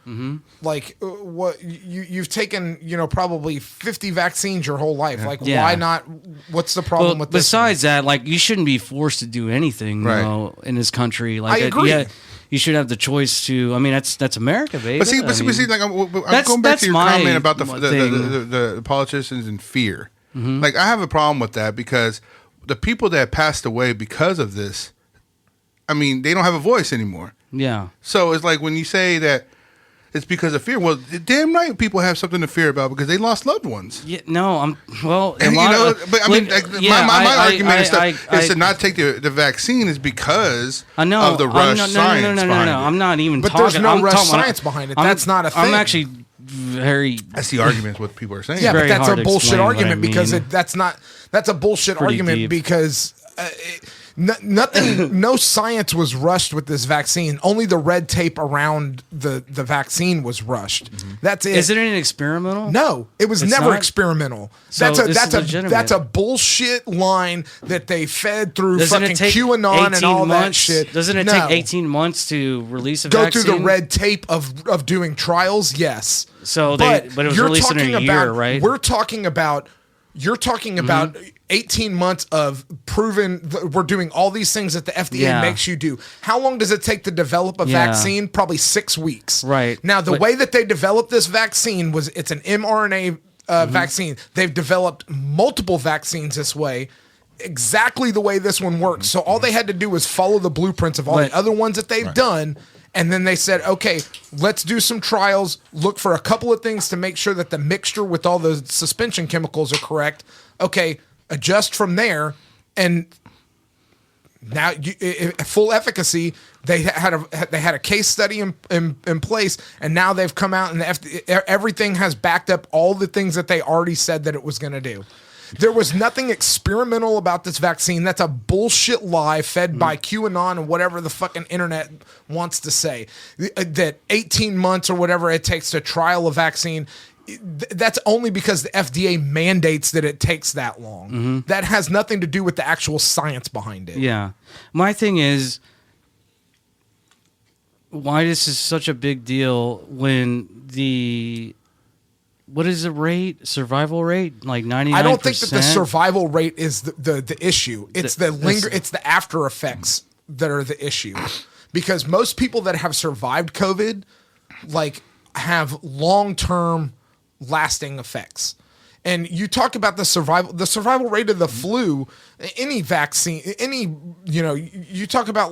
like what you've taken, probably 50 vaccines your whole life. Like, Yeah. why not? What's the problem with this? Besides that, like, you shouldn't be forced to do anything, Right. in this country. Like, I agree. You should have the choice to. I mean, that's America, baby. But see, I mean, like I'm that's- going back that's to your my comment about the thing. the politicians and fear. Like I have a problem with that because the people that passed away because of this, I mean, they don't have a voice anymore. Yeah. So it's like when you say that, it's because of fear. Well, damn right, people have something to fear about because they lost loved ones. Yeah, no, I'm well. And, but I mean, my argument is to not take the vaccine is because of the rush science. No. I'm not even. But talking, there's no I'm rush talking science behind it. That's not a thing. I'm actually very. That's the argument. What people are saying. Yeah, but very that's hard a to bullshit explain what argument I because mean. that's a bullshit Pretty argument deep. because nothing, no science was rushed with this vaccine. Only the red tape around the vaccine was rushed. That's it. Isn't it experimental? No, it was It's never not? experimental. So this is legitimate. That's a bullshit line that they fed through Doesn't fucking it take QAnon and 18 all that months? shit. Doesn't it No. take 18 months to release a Go vaccine? through the red tape of doing trials? Yes. So but it was you're released in a talking year, about, right? You're talking about 18 months of proven we're doing all these things that the FDA Yeah. makes you do. How long does it take to develop a Yeah. vaccine? Probably 6 weeks. Right. Now, the But- way that they developed this vaccine was it's an mRNA vaccine. They've developed multiple vaccines this way. Exactly the way this one works. So all they had to do was follow the blueprints of all But- the other ones that they've done. And then they said, okay, let's do some trials, look for a couple of things to make sure that the mixture with all the suspension chemicals are correct. Okay, adjust from there. And now, full efficacy, they had a case study in place, and now they've come out and everything has backed up all the things that they already said that it was going to do. There was nothing experimental about this vaccine. That's a bullshit lie fed by QAnon and whatever the fucking internet wants to say. That 18 months or whatever it takes to trial a vaccine, that's only because the FDA mandates that it takes that long. That has nothing to do with the actual science behind it. Yeah. My thing is, why this is such a big deal when what is the rate? Survival rate? Like 99%? I don't think that the survival rate is the issue. It's it's the after effects that are the issue. Because most people that have survived COVID have long-term lasting effects. And you talk about the survival rate of the flu, any vaccine, you talk about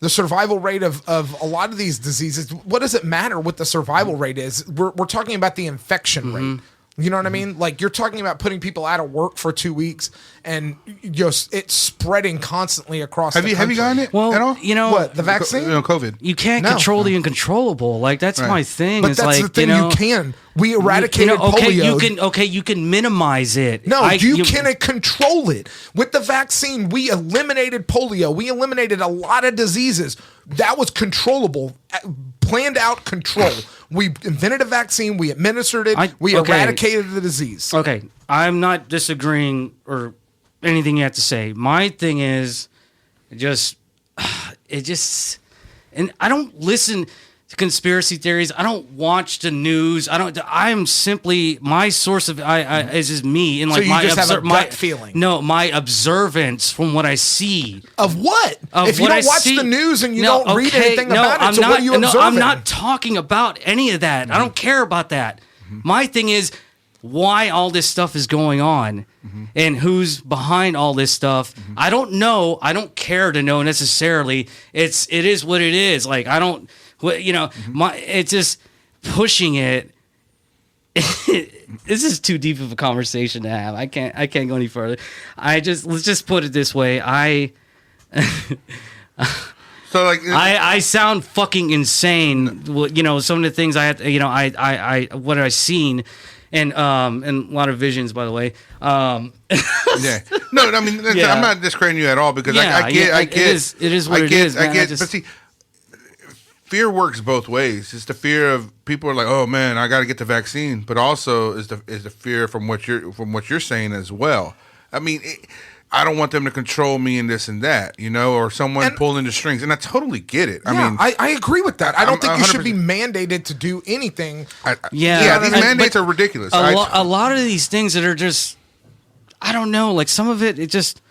the survival rate of a lot of these diseases. What does it matter what the survival rate is? We're talking about the infection rate. You know what I mean? Like, you're talking about putting people out of work for 2 weeks and it's spreading constantly across the country. Have you gotten it at all? Well, you know, What, the vaccine? COVID. you can't No. control the uncontrollable. Like, that's my thing. But It's that's like, the thing, you can. We eradicated polio. You can minimize it. No, you can't control it. With the vaccine, we eliminated polio. We eliminated a lot of diseases. That was controllable, planned out control. We invented a vaccine. We administered it. We eradicated the disease. Okay, I'm not disagreeing or anything you have to say. My thing is, and I don't listen to conspiracy theories. I don't watch the news. I'm simply, my source of is just me and So you just have a gut feeling. No, my observance from what I see. Of what? Of If you what don't I watch see- the news and you No, don't read okay, anything no, about it, I'm so not, what are you observing? No, I'm not talking about any of that. I don't care about that. My thing is why all this stuff is going on and who's behind all this stuff. I don't know. I don't care to know necessarily. It is what it is. Like, I don't, it's just pushing it. This is too deep of a conversation to have. I can't go any further. Let's just put it this way. So I sound fucking insane. Well, some of the things I have, what I've seen, and a lot of visions, by the way. yeah. No, I mean, I'm not discrediting you at all because I get it is what it is. Man. But see, fear works both ways. It's the fear of people are like, oh man, I got to get the vaccine, but also is the fear from what you're saying as well. I mean. I don't want them to control me and this and that, or someone pulling the strings. And I totally get it. I agree with that. I don't think you should 100%. be mandated to do anything. These mandates are ridiculous. A lot of these things that are just, I don't know, like some of it just...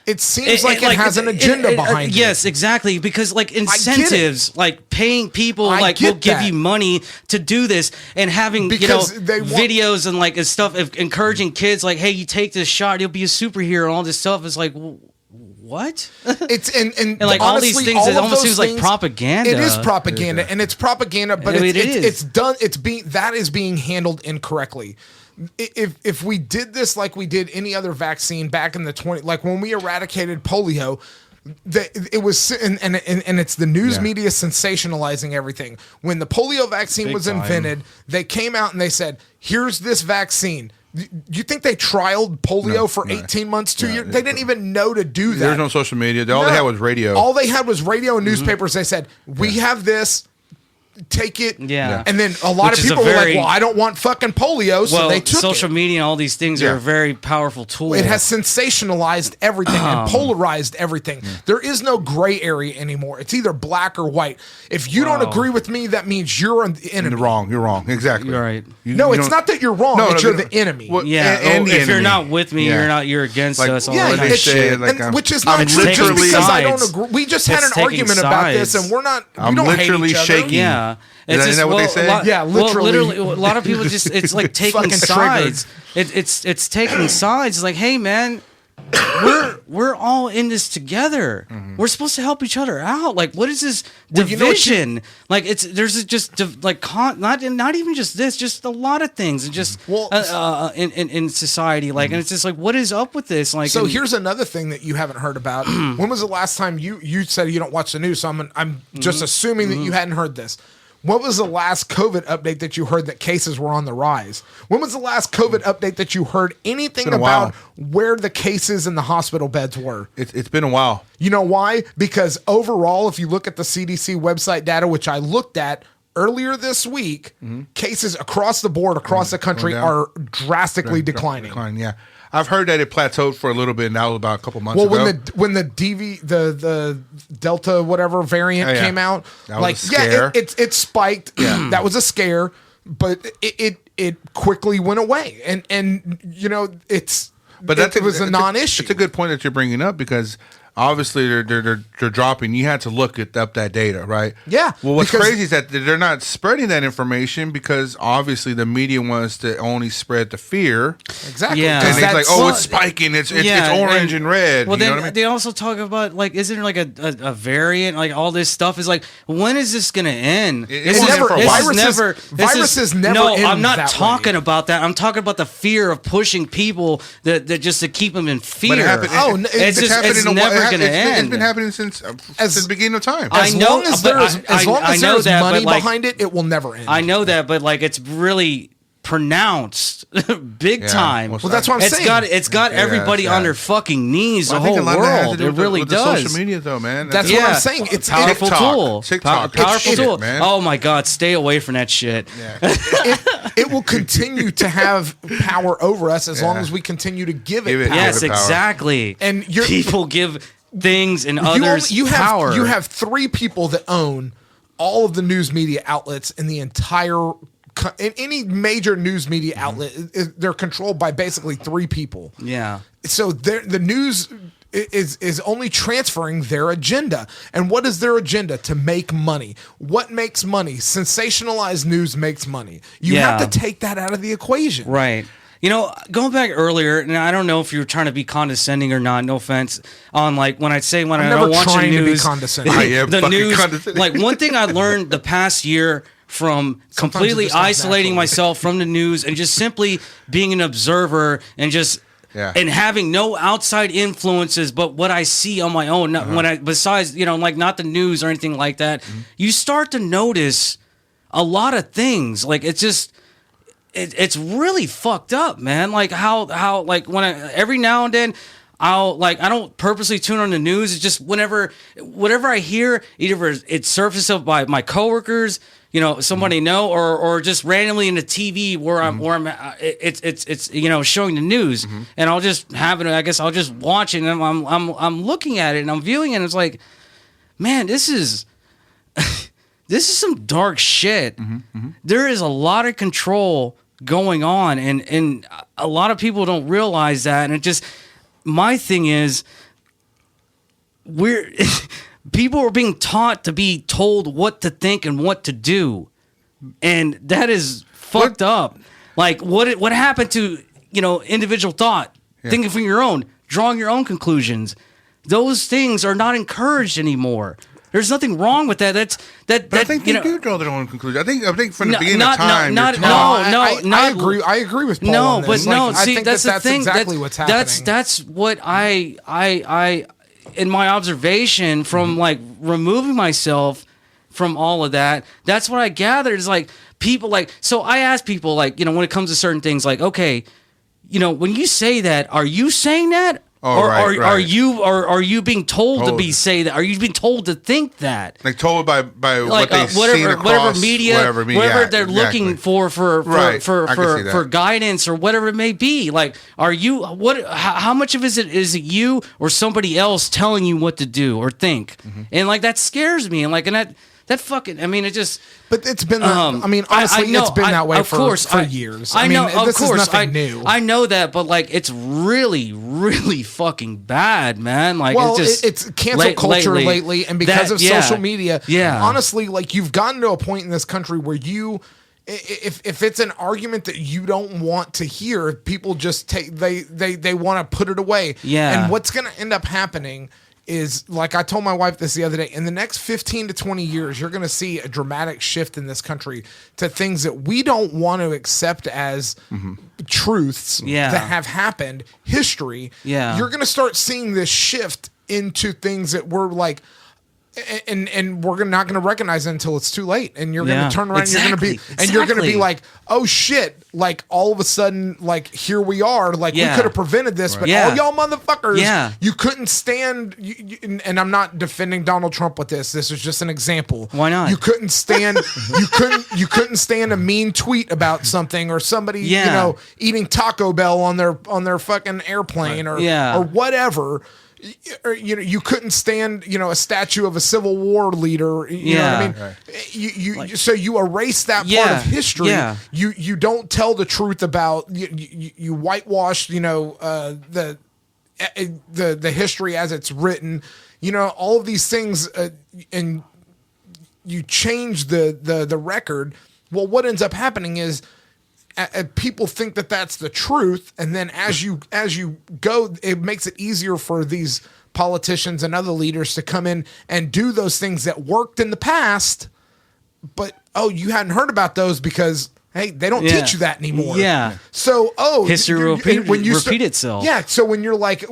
It seems like it has an agenda behind it. Yes, exactly. Because incentives, like paying people, will give you money to do this, and having videos and and stuff of encouraging kids, like, hey, you take this shot, you'll be a superhero, and all this stuff is like, what? It's and like all these honestly, things, all it of almost those seems like things- propaganda. It is propaganda, and it's propaganda, but I mean, it's done. That is being handled incorrectly. If we did this like we did any other vaccine back in the like when we eradicated polio, it was and it's the news media sensationalizing everything. When the polio vaccine was invented, they came out and they said, "Here's this vaccine." You think they trialed polio for 18 months, 2 years? They didn't even know to do that. There's no social media. All they had was radio. All they had was radio and newspapers. They said, "We have this. Take it." Yeah. And then a lot Which of is a people were like, very- "Well, I don't want fucking polio," so Well, they took social it. media and all these things are Yeah. a very powerful tool. It has sensationalized everything and polarized everything. There is no gray area anymore. It's either black or white. If you don't agree with me, that means you're the enemy. You're wrong. Exactly. You're right. No, You it's don't- not that you're wrong. No, it's no, you're no. the enemy. Well, Yeah, and the if you're enemy. not with me, Yeah. you're against Like, us. Yeah, what they it's, say, like, and, which is not I'm true. Just literally- because I don't sides. agree, we just had It's an taking argument about this, sides. and we're not. We I'm don't literally hate each other. shaking. Yeah. Is that what they say? Yeah, literally. Well, a lot of people just, it's like taking Fucking sides. It's taking sides. Like, hey, man, we're all in this together. We're supposed to help each other out. Like, what is this Well, you know what division? Like, there's just not even just this, just a lot of things, and just Well, in society. Like, and it's just like, what is up with this? Like, So and- here's another thing that you haven't heard about. When was the last time you said you don't watch the news? So I'm just assuming that you hadn't heard this. What was the last COVID update that you heard that cases were on the rise? When was the last COVID update that you heard anything been a about while. where the cases in the hospital beds were? It's been a while. You know why? Because overall, if you look at the CDC website data, which I looked at earlier this week, cases across the board, across the country, down. are drastically declining. Yeah, I've heard that it plateaued for a little bit, and that was about a couple months Well, ago. when the Delta whatever variant Oh, yeah. came out, That was like a scare. it spiked. That was a scare, but it quickly went away, and you know But it was a non-issue. It's a good point that you're bringing up because obviously they're dropping. You had to look up that data, right? Yeah, Well, what's because- crazy is that they're not spreading that information because obviously the media wants to only spread the fear. Exactly. Yeah. And 'Cause it's that's- like, oh, it's spiking. It's orange and red. Well, you know then what I mean? they also talk about like, isn't there like a variant? Like all this stuff is like, when is this gonna end? It's This never- this viruses- viruses never No, end I'm not that talking way. about that. I'm talking about the fear of pushing people that just to keep them in fear. But it happened. Oh, it's just it's never gonna end. It's been happening since the beginning of time. I As know, long as but there's I know there's that, but, money like, behind it, it will never end. I know that, but like it's really pronounced big Yeah. time. Well, that's what I'm saying. It's got Yeah, everybody that's on their right. fucking knees. Well, The I think whole a lot of that has to world. do It with the- really with the does. social media, though, man. That's what I'm saying. It's powerful tool. TikTok. Powerful It's tool. shit, man. Oh my God, stay away from that shit. it will continue to have power over us as long Yeah. as we continue to give Give it it- power. Yes, the power. exactly. And you're- people give things and You only- others you have power. you have three people that own all of the news media outlets in the entire in any major news media outlet. They're controlled by basically three people. yeah. So the news is only transferring their agenda. And what is their agenda? To make money. What makes money? Sensationalized news makes money. You Yeah. have to take that out of the equation. Right. You know, going back earlier, and I don't know if you were trying to be condescending or not. No offense. On like when I I'm don't never watch the trying to be news, condescending. I am the fucking news. condescending. Like one thing I learned the past year from completely it just comes isolating naturally. myself from the news and just simply being an observer and just. Yeah. And having no outside influences, but what I see on my own. Not, when I besides, like not the news or anything like that, you start to notice a lot of things. Like it's just. It's really fucked up, man. Like how like when every now and then I don't purposely tune on the news. It's just whatever I hear, either it surfaces up by my coworkers, somebody know, or just randomly in the TV where I'm it's showing the news, and I'll just have it. I guess I'll just watch it, and I'm looking at it and I'm viewing it, and it's like, man, this is. This is some dark shit. There is a lot of control going on, and a lot of people don't realize that. And it just, my thing is, people are being taught to be told what to think and what to do, and that is fucked up. Like what happened to individual thought, thinking for your own, drawing your own conclusions. those things are not encouraged anymore. There's nothing wrong with that. But I think they do draw their own conclusion. I think from the beginning of time, I agree. I agree with Paul. No, on this. but no. I See, think that's the thing. Exactly what's happening. That's what I in my observation from like removing myself from all of that. That's what I gathered is like people like. So I ask people like when it comes to certain things like okay, when you say that, are you saying that? Are you being told to be say that? Are you being told to think that? Like told by like what they seen across whatever media they're exactly. looking for guidance or whatever it may be. Like, are you how much of is it you or somebody else telling you what to do or think? And like that scares me. And like that fucking. I mean, it just. But it's been. Honestly, it's been that way for years. I know. Of this course, is nothing new. I know that, but like, it's really, really fucking bad, man. Like, it's cancel culture lately, and because of social media. Yeah. Honestly, like you've gotten to a point in this country where if it's an argument that you don't want to hear, people just they want to put it away. Yeah. And what's going to end up happening is, like I told my wife this the other day, in the next 15 to 20 years, you're going to see a dramatic shift in this country to things that we don't want to accept as truths that have happened, history. Yeah. You're going to start seeing this shift into things that we're like, and we're not going to recognize it until it's too late. And you're going to turn around and you're going to be like, oh shit. Like all of a sudden, like here we are, like we could have prevented this, but all y'all motherfuckers, you couldn't stand, and I'm not defending Donald Trump with this. This is just an example. Why not? You couldn't stand, you couldn't stand a mean tweet about something or somebody, eating Taco Bell on their fucking airplane or whatever. Or, you couldn't stand, a statue of a Civil War leader. You know what I mean? Right. So you erase that part of history. Yeah. You don't tell the truth about you whitewash, the history as it's written. All of these things, and you change the record. Well, what ends up happening is. People think that that's the truth, and then as you go, it makes it easier for these politicians and other leaders to come in and do those things that worked in the past. But you hadn't heard about those because hey, they don't teach you that anymore. Yeah. So history will repeat itself. Yeah. So when you're like,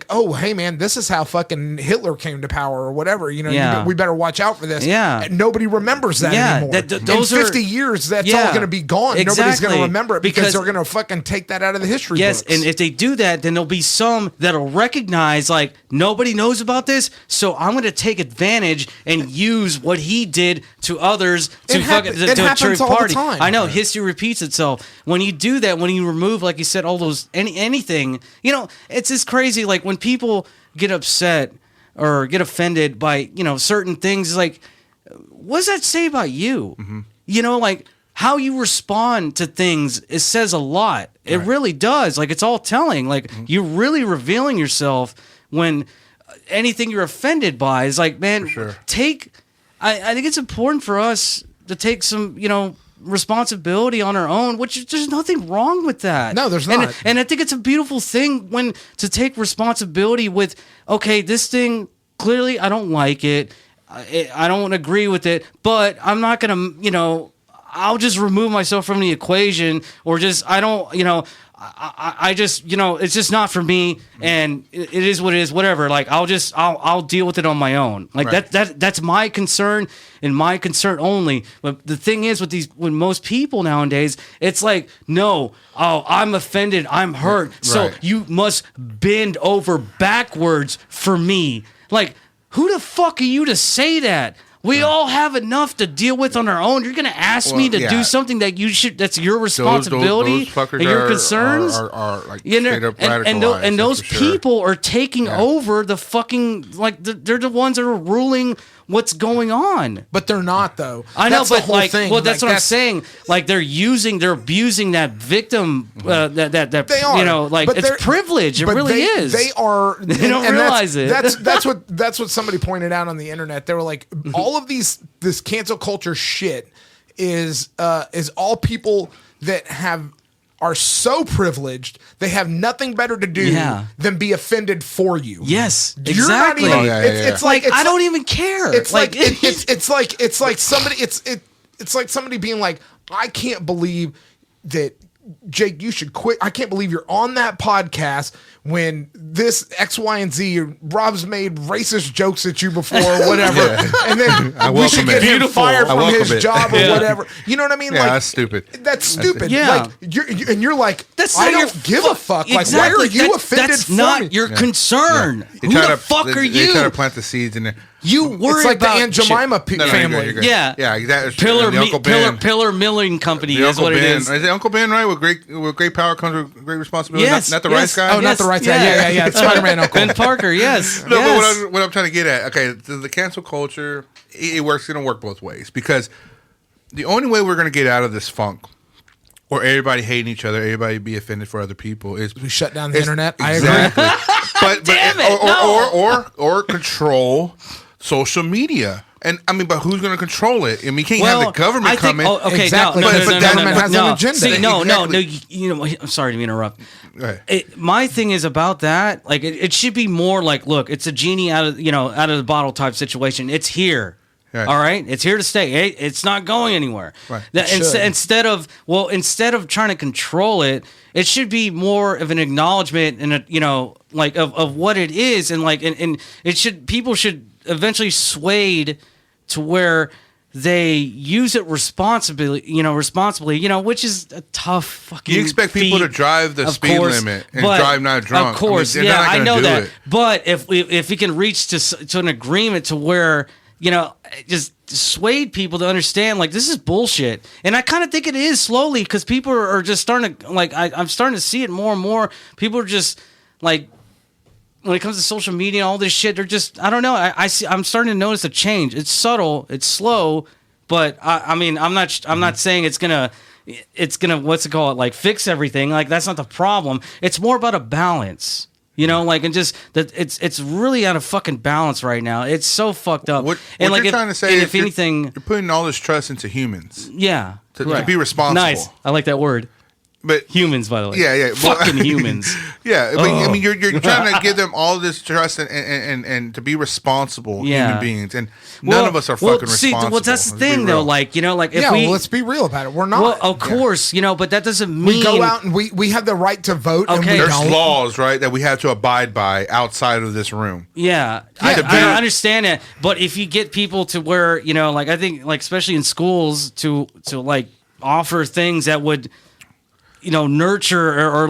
oh, hey man, this is how fucking Hitler came to power or whatever. We better watch out for this. Yeah. And nobody remembers that anymore. In 50 years, that's all going to be gone. Exactly. Nobody's going to remember it because they're going to fucking take that out of the history books. And if they do that, then there'll be some that'll recognize like nobody knows about this, so I'm going to take advantage and use what he did to others to a church party. I know. History repeats itself. When you do that, when you remove, like you said, all those anything, it's just crazy. Like when people get upset or get offended by certain things, like what does that say about you? Mm-hmm. Like how you respond to things, it says a lot. It really does. Like it's all telling. Like you're really revealing yourself when anything you're offended by is like, man, I think it's important for us to take some, responsibility on our own, which there's nothing wrong with that. No, there's not. And I think it's a beautiful thing when to take responsibility with, okay, this thing, clearly I don't like it. I don't agree with it, but I'm not going to, I'll just remove myself from the equation or just, I don't, I just, it's just not for me, and it is what it is, whatever. Like, I'll deal with it on my own. Like that's my concern and my concern only. But the thing is with most people nowadays, it's like, no, I'm offended, I'm hurt, so you must bend over backwards for me. Like, who the fuck are you to say that? We all have enough to deal with on our own. You're going to ask me to do something that that's your responsibility those and your concerns. Are like straight up and those people are taking over the fuking, like, they're the ones that are ruling what's going on. But they're not, though. I know, that's but the whole like, thing. well, that's what I'm saying. Like, they're abusing that victim. That they are. Like, but it's privilege. It really is. They are. They don't realize it. That's what somebody pointed out on the internet. They were like, all of this cancel culture shit is all people that are so privileged they have nothing better to do than be offended for you. Yes, You're not exactly. even, it's like I don't even care. It's like it's like somebody being like, I can't believe that, Jake, you should quit. I can't believe you're on that podcast when this X, Y, and Z, Rob's made racist jokes at you before or whatever. And then we should get him fired from his job or whatever. You know what I mean? Yeah, like, that's stupid. That's stupid. Yeah. Like, you're like, I don't give a fuck. Exactly. Like, why are you offended That's for not me? your concern. They Who try the to- fuck are They you? try to plant the seeds in there. You worry It's like about the Aunt Jemima No, you're family. good. Yeah. Yeah, exactly. Pillar, And the Uncle Ben. Pillar Milling Company The is Uncle what Ben. it is. Is it Uncle Ben, right? With great power comes with great responsibility. Yes, Not the yes. rice guy. Oh, not the right side. Yeah. It's Spider-Man Uncle. Ben Parker, yes. No, yes. but what I'm trying to get at, okay, the cancel culture, it works. Going to work both ways, because the only way we're going to get out of this funk, or everybody hating each other, everybody be offended for other people, is We shut down the internet. Exactly. I agree. Damn it, or control social media. And I mean, but who's going to control it? I mean, you can't have the government come in. Okay, Exactly, no, but the government has an agenda. See, no, Exactly. you know, I'm sorry to interrupt. Go ahead. My thing is about that. Like, it should be more like, look, it's a genie out of the bottle type situation. It's here. Right. All right, it's here to stay. It's not going anywhere. Right. Instead of trying to control it, it should be more of an acknowledgement and of what it is, and people should eventually swayed to where they use it responsibly, which is a tough fucking. You expect people feat, to drive the of speed course, limit and but- drive not drunk. Of course, I mean, they're not I gonna know do that. it. But if we can reach to an agreement to where just swayed people to understand, like, this is bullshit, and I kind of think it is slowly, because people are just starting to, like, I'm starting to see it more and more. People are just like, when it comes to social media and all this shit, they're just, I don't know. I'm starting to notice a change. It's subtle, it's slow, but I mean, I'm not saying it's gonna what's it called, like, fix everything. Like, that's not the problem. It's more about a balance. And just that it's really out of fucking balance right now. It's so fucked up. What and you're trying to say is if anything, you're putting all this trust into humans to be responsible. Nice, I like that word. But Humans, by the way. Yeah. Fucking humans. Yeah, but I mean, you're trying to give them all this trust and to be responsible human beings, and none of us are fucking responsible. That's the Let's be thing, though. real. Like, if let's be real about it. We're not. Well, of course, but that doesn't mean We go out and we have the right to vote. And Okay. we There's don't. laws, right, that we have to abide by outside of this room. Yeah, Yeah, I understand it, but if you get people to where I think, like, especially in schools, to like offer things that would nurture or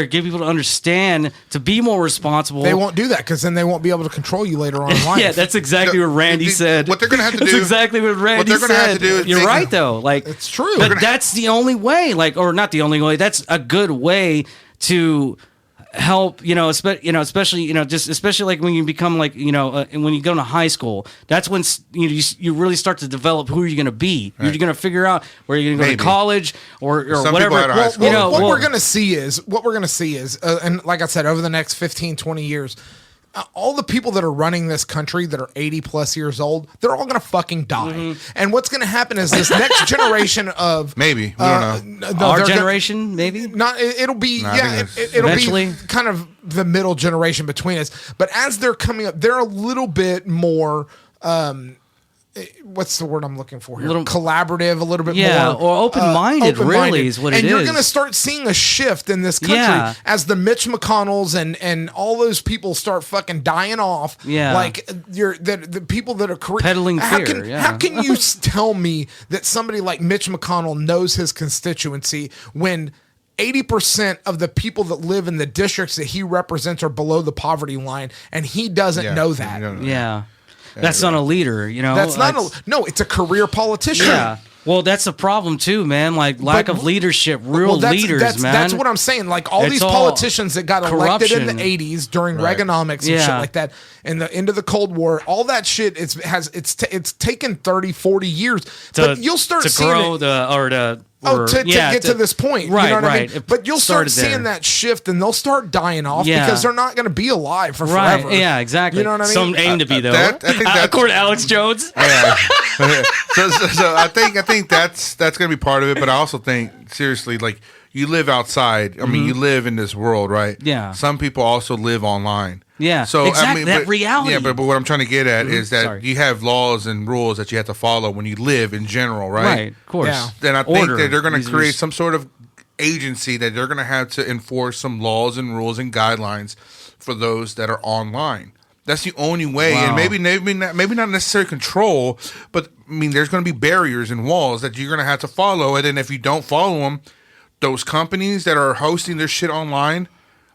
give people to understand to be more responsible. They won't do that because then they won't be able to control you later on in life. Yeah, that's exactly what Randy said. What they're going to have to That's do. exactly what Randy they're gonna said. have to do is You're make right, though. Like, It's true. But that's the only way. Like, or not the only way. That's a good way to help. Especially especially like when you become like and when you go to high school. That's when you really start to develop who you're going to be. You're going to figure out where you're going to go Maybe. to college or Some whatever. people out of high school. What we're going to see is, and like I said, over the next 15, 20 years, all the people that are running this country that are 80 plus years old, they're all going to fucking die. Mm-hmm. And what's going to happen is this next generation of Maybe. We don't know. Our they're gonna- generation, maybe. It'll be No, I think that's- it'll Eventually. be kind of the middle generation between us. But as they're coming up, they're a little bit more. What's the word I'm looking for here? Collaborative, a little bit more. Or open-minded, really, is what it and you're is. going to start seeing a shift in this country Yeah. as the Mitch McConnells and all those people start fucking dying off. Yeah. Like the people that are Peddling how fear, Can, yeah. How can you tell me that somebody like Mitch McConnell knows his constituency when 80% of the people that live in the districts that he represents are below the poverty line, and he doesn't know that? Yeah. That's not a leader, That's not no. It's a career politician. Yeah. Well, that's a problem too, man. Like, lack of leadership, real leaders, man. That's what I'm saying. Like all It's these all politicians that got elected in the corruption. 80s during Reaganomics and shit Yeah. like that, and the end of the Cold War, all that shit it's taken 30, 40 years. But you'll start to seeing grow it. To get to this point. Right, you know what I right. mean? It But you'll start started there. seeing that shift and they'll start dying off Yeah. because they're not going to be alive for Right. forever. Yeah, exactly. You know what I mean? Some aim to be, though. I think that's- According to Alex Jones. so I think that's going to be part of it, but I also think seriously, like, you live outside. I mean, you live in this world, right? Yeah. Some people also live online. Yeah, So exactly, I mean, that reality. Yeah, but what I'm trying to get at is that Sorry. you have laws and rules that you have to follow when you live in general, right? Right, of course. Yeah. Then I think Order. that they're going These to are create just- some sort of agency that they're going to have to enforce some laws and rules and guidelines for those that are online. That's the only way, Wow. and maybe not necessarily control, but I mean, there's going to be barriers and walls that you're going to have to follow, and then if you don't follow them, those companies that are hosting their shit online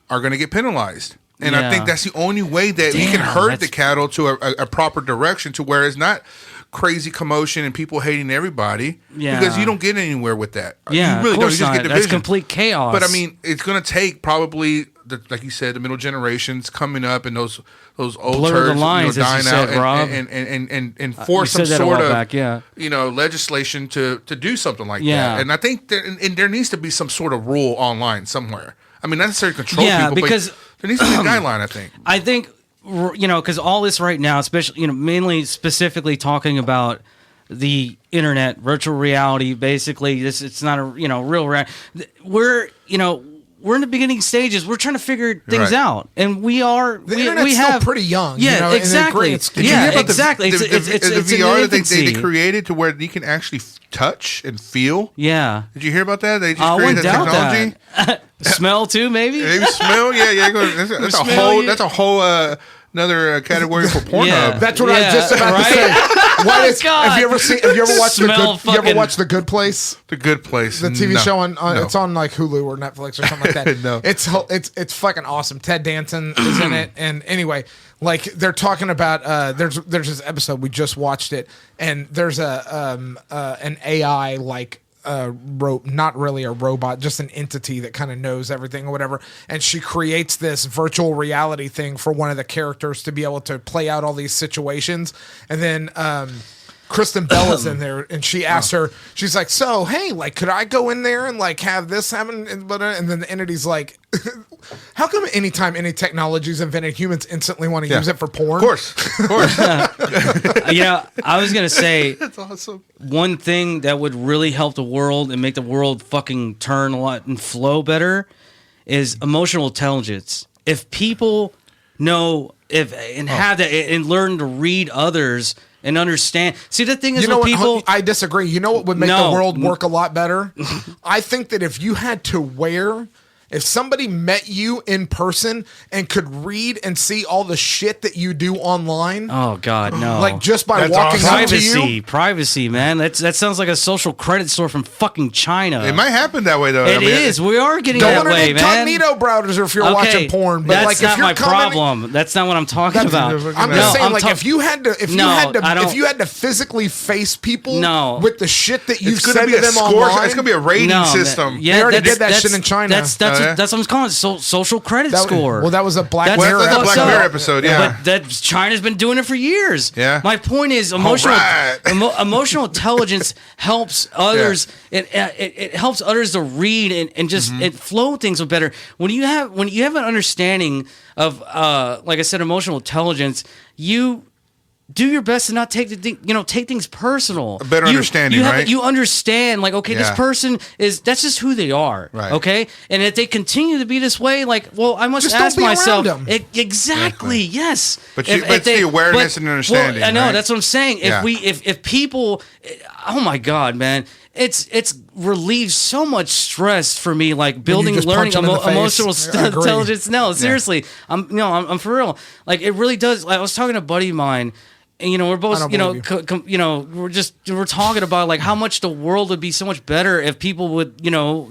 are going to get penalized. And I Yeah. think that's the only way that we can Damn, herd that's- the cattle to a proper direction, to where it's not crazy commotion and people hating everybody. Yeah. Because you don't get anywhere with that. Yeah, you really of don't. course You just not. get division. That's complete chaos. But I mean, it's going to take probably, like you said, the middle generations coming up and those old Blur the turds, lines, as you dying said, out Rob. and force you some said that a sort while of back, yeah. legislation to do something like Yeah. that. And I think there needs to be some sort of rule online somewhere. I mean, not necessarily control Yeah, people, because- but there needs to be a guideline, I think. I think, because all this right now, especially, mainly specifically talking about the internet, virtual reality, basically, it's not a, real, we're in the beginning stages. We're trying to figure things Right. out, and we internet's we still have pretty young, Yeah, in the exactly. grand scheme. Did you hear Yeah, about exactly. The, It's the in VR that they infancy. created to where you can actually touch and feel? Yeah, Did you hear about that? They just I created wouldn't that doubt technology. that. Smell too, maybe. Maybe smell? Yeah. That's a Smell whole. you. That's a whole another category for Pornhub. Yeah. That's what I was just about to say. Why is, God. have you ever watched Smell you ever fucking- watched The Good Place? The Good Place. The TV No. show on No. it's on like Hulu or Netflix or something like that. No. It's fucking awesome. Ted Danson is in it, and anyway, like they're talking about there's this episode we just watched it, and there's an AI like not really a robot, just an entity that kind of knows everything or whatever, and she creates this virtual reality thing for one of the characters to be able to play out all these situations, and then Kristen Bell is in there, and she asks her, she's like, so, hey, like, could I go in there and, like, have this happen? And then the entity's like, how come anytime any technology is invented, humans instantly want to use it for porn? Of course. I was gonna say That's awesome. one thing that would really help the world and make the world fucking turn a lot and flow better is emotional intelligence. If people know have that and learn to read others and understand. See, the thing is, You know with what? people, I disagree. You know what would make No. the world work a lot better? I think that if you had to if somebody met you in person and could read and see all the shit that you do online, oh god, no, like just by That's walking awesome. up to you, privacy, man. That sounds like a social credit store from fucking China. It might happen that way, though. It is. We are getting go that on an way, man. incognito browser if you're watching porn. But that's like, not if you're my problem. That's not what I'm talking about. I'm just saying, like, if you had to, I don't- if you had to physically face people No. with the shit that you've It's going said to be to a them score. online, It's going to be a rating No, system. Yeah, They already that's- did that shit that's- in China. That's Oh, yeah? that's what I'm calling it. Social credit That- score. well, that was a Black That's Mirror That's a fucked Black up. Mirror episode, yeah. But that China's been doing it for years. Yeah. My point is, emotional right. emotional intelligence helps others. It helps others to read and just it flow things better. When you have an understanding of like I said, emotional intelligence, you do your best to not take take things personal. A better understanding, right? You understand, like, okay, this Yeah. person that's just who they are, Right. okay? And if they continue to be this way, like, well, I must Just don't ask be around myself, them. exactly, yes. But it's the awareness and understanding, Well, I know right? that's what I'm saying. Yeah. If people, oh my god, man. It's relieved so much stress for me, like building, just learning punch 'em in the face. emotional I agree. intelligence. No, seriously, I'm for real. Like, it really does. Like, I was talking to a buddy of mine, and we're both, I don't believe we're talking about like how much the world would be so much better if people would, know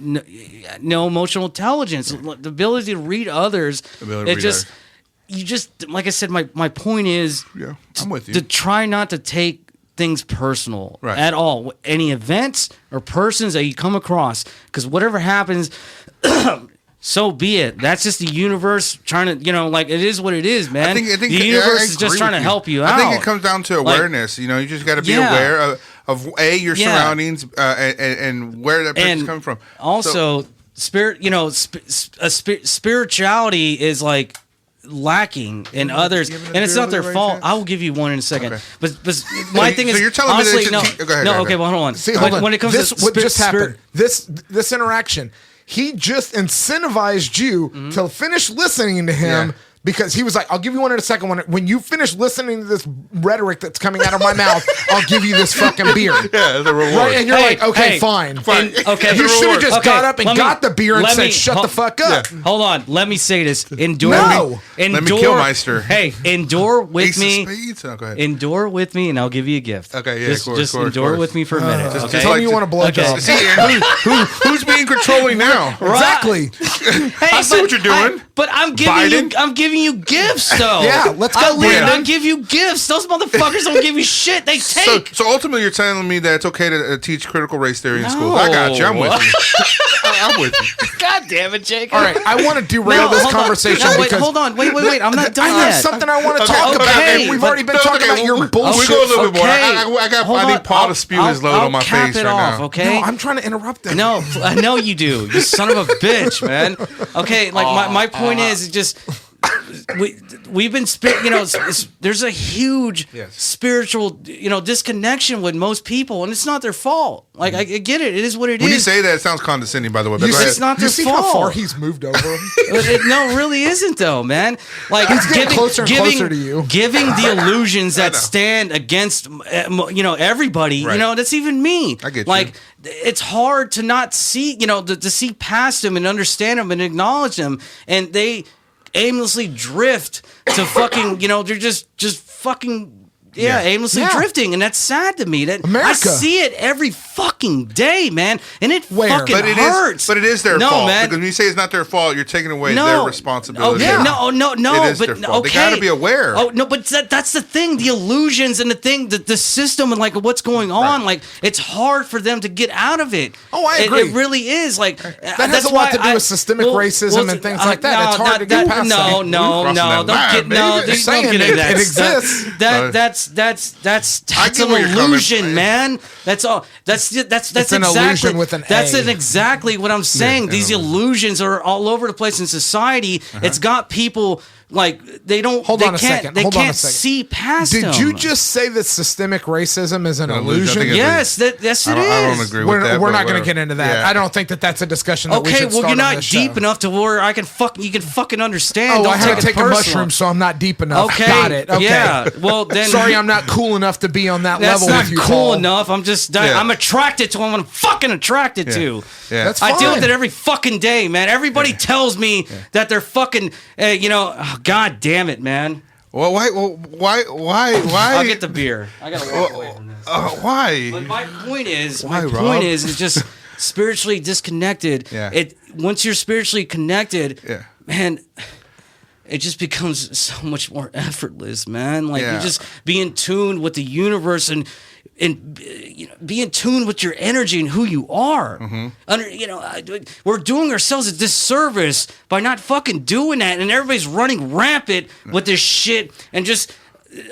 emotional intelligence, the ability to read others. You just, like I said, my point is, Yeah, I'm with you. to try not to take things personal Right. at all. Any events or persons that you come across, because whatever happens, so be it. That's just the universe trying to, like, it is what it is, man. I think the I universe is agree just trying to with help you out. I think it comes down to awareness. You just got to be Yeah. aware of your Yeah. surroundings and where that person's And coming from. Also, spirituality is like lacking in others, give me a and it's beer not their by any fault. chance? I will give you one in a second. Okay. But my thing so is, you're telling me honestly, that no, go ahead, no. go Okay, ahead. well, hold on. See, hold on. When it comes this to what just happened. This interaction. he just incentivized you to finish listening to him. Yeah. Because he was like, I'll give you one in a second. When you finish listening to this rhetoric that's coming out of my mouth, I'll give you this fucking beer. Yeah, it's a reward. Right? And you're Hey, like, okay, hey. fine. Okay. You should have just Okay, got up and let me- got the beer and let said, me- shut hold- the fuck up. Hold on. Let me say this. Endure. No. Let me kill Meister. Hey, endure with Ace of me. Spades? Oh, go ahead. Endure with me, and I'll give you a gift. Okay, yeah, just, of course, endure with me for a minute. Just- okay? just Tell like me you to- want a blowjob. Okay. See, and who's being controlling now? Exactly. Hey, I see what you're doing. But I'm giving you. Biden? I'm giving you gifts, though. Yeah, let's go, I live Brandon. to give you gifts. Those motherfuckers don't give you shit. They So, take. so ultimately, you're telling me that it's okay to teach critical race theory in No. schools. I got you. I'm with you. I'm with you. God damn it, Jake. All right, I want to derail this hold on. conversation No, wait, because hold on. Wait. I'm not done I have yet. something I want to Okay, talk okay, about. okay, And we've but- already been no, talking okay, about your we'll bullshit. go a little bit more. I Hold need on. Paul to spew his load on my cap face it right off, now. Okay. No, I'm trying to interrupt them. No, I know you do. You son of a bitch, man. Okay, like my point is just we've been there's a huge Yes. spiritual disconnection with most people, and it's not their fault. Like I get it. It is what it is. When you say that, it sounds condescending, by the way. But You go see, ahead. It's not you their see fault. how far he's moved over him? No, it really isn't though, man. Like He's getting closer and giving, closer to you. giving the illusions that know. stand against everybody. Right. That's even me. I get you. Like it's hard to not see, to see past them and understand them and acknowledge them, and they aimlessly drift to fucking. They're just fucking. Yeah, aimlessly Yeah. drifting, and that's sad to me. That I America. see it every fucking day, man, and it Where? fucking But it hurts. is their No, fault. man. Because when you say it's not their fault, you're taking away their responsibility. Okay, Yeah. no, It is but their fault. okay. They gotta be aware. Oh no, but that's the thing. The illusions and the system and like what's going on. Right. Like it's hard for them to get out of it. Oh, I agree. It really is. Like That has a lot to do with systemic racism and things like that. It's hard to get past No, that. We're crossing don't that get line, no. baby. Don't Saying get it- into that. it exists. That's I get an where you're coming illusion, from. man. That's all. That's It's exactly an illusion with an That's A. exactly what I'm saying. Yeah, These an illusion. illusions are all over the place in society. It's got people like they don't. Hold they on a can't, second. They Hold on a can't second. see past them. Did you just say that systemic racism is an An illusion? I illusion? think Yes, yes, it is. I don't agree with that. We're but not going to whatever. get into that. Yeah. I don't think that that's a discussion that we Okay, should well, start you're on not this deep show. enough to where you can fucking understand. Oh, Don't I had to take take it a personal. mushroom, so I'm not deep enough. Okay, Got it. Okay. Yeah. Well, then Sorry, I'm not cool enough to be on that That's level not with you, cool Paul. enough. I'm just. Yeah. I'm attracted to him. I'm fucking attracted to. Yeah. That's I deal fine. with it every fucking day, man. Everybody tells me that they're fucking. Oh, God damn it, man. Well, why? I'll get the beer. I gotta walk away from this. Why? But my point is, Why, Rob? it's just spiritually disconnected. Yeah. Once you're spiritually connected, Yeah. man, it just becomes so much more effortless, man. Like Yeah. you just be in tune with the universe and be in tune with your energy and who you are. We're doing ourselves a disservice by not fucking doing that, and everybody's running rampant with this shit and just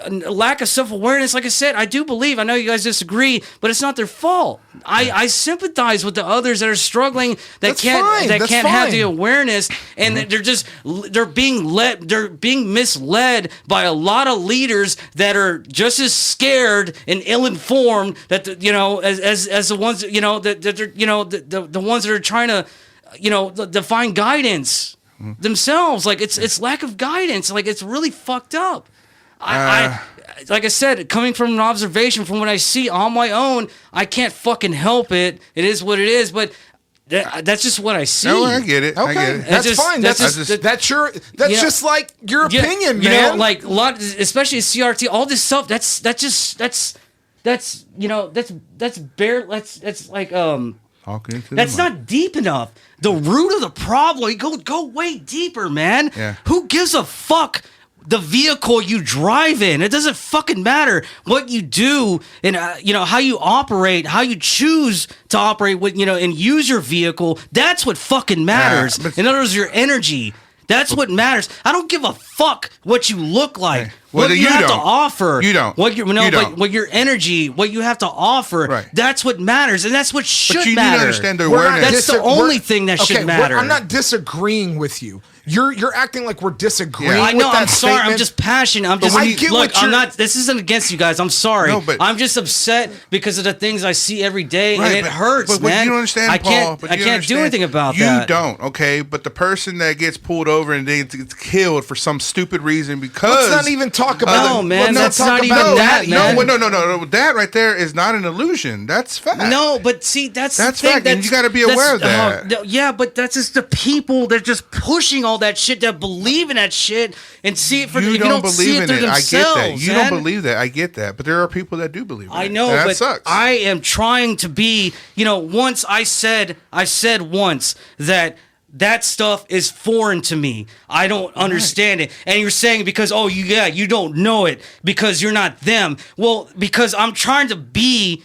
a lack of self-awareness. Like I said, I do believe, I know you guys disagree, but it's not their fault. I sympathize with the others that are struggling, that That's fine. that That's can't have fine. the awareness, and that they're being misled by a lot of leaders that are just as scared and ill-informed that as the ones the ones that are trying to define guidance themselves. Like it's lack of guidance. Like it's really fucked up. I like I said, coming from an observation from what I see on my own, I can't fucking help it. It is what it is, but that's just what I see. No, I get it. I get Okay, it. that's just- fine. that's That's just- that's Yeah. just like your opinion, you man. know, like a lot, especially CRT, all this stuff. That's bare. That's like Talking to That's the mic. not deep enough. The root of the problem, go way deeper, man. Yeah. Who gives a fuck the vehicle you drive in? It doesn't fucking matter what you do and how you operate, how you choose to operate with and use your vehicle. That's what fucking matters. but- In other words, your energy. That's what matters. I don't give a fuck what you look like. Well, What then you you have to don't. offer. You don't. What you You but don't. what your energy, what you have to offer. Right. That's what matters, and that's what should But you need matter. to understand the We're not awareness. That's the we're- only thing that should okay, matter. I'm not disagreeing with you. You're acting like we're disagreeing. Yeah. I know. With that I'm sorry. statement. I'm just passionate. I'm just I get look. what I'm you're- not. This isn't against you guys. I'm sorry. No, but- I'm just upset because of the things I see every day, Right, and it hurts, but man. you don't understand, I Paul. can't. But I you can't do understand. anything about you that. You don't, okay? But the person that gets pulled over and they gets killed for some stupid reason because Let's not even talk about No, it. man, Let's that's not even about that, man. No. That right there is not an illusion. That's fact. No, but see, that's the That's thing. fact, and you gotta be aware of that. no, yeah, but that's just the people that just pushing all that shit, that believe in that shit and see it for You if don't you don't see believe it in through it. I get themselves. that. You man. don't believe that. I get that. But there are people that do believe in it. I know, and that but sucks. I am trying to be. Once I said once that stuff is foreign to me. I don't understand it. And you're saying because you don't know it because you're not them. Well, because I'm trying to be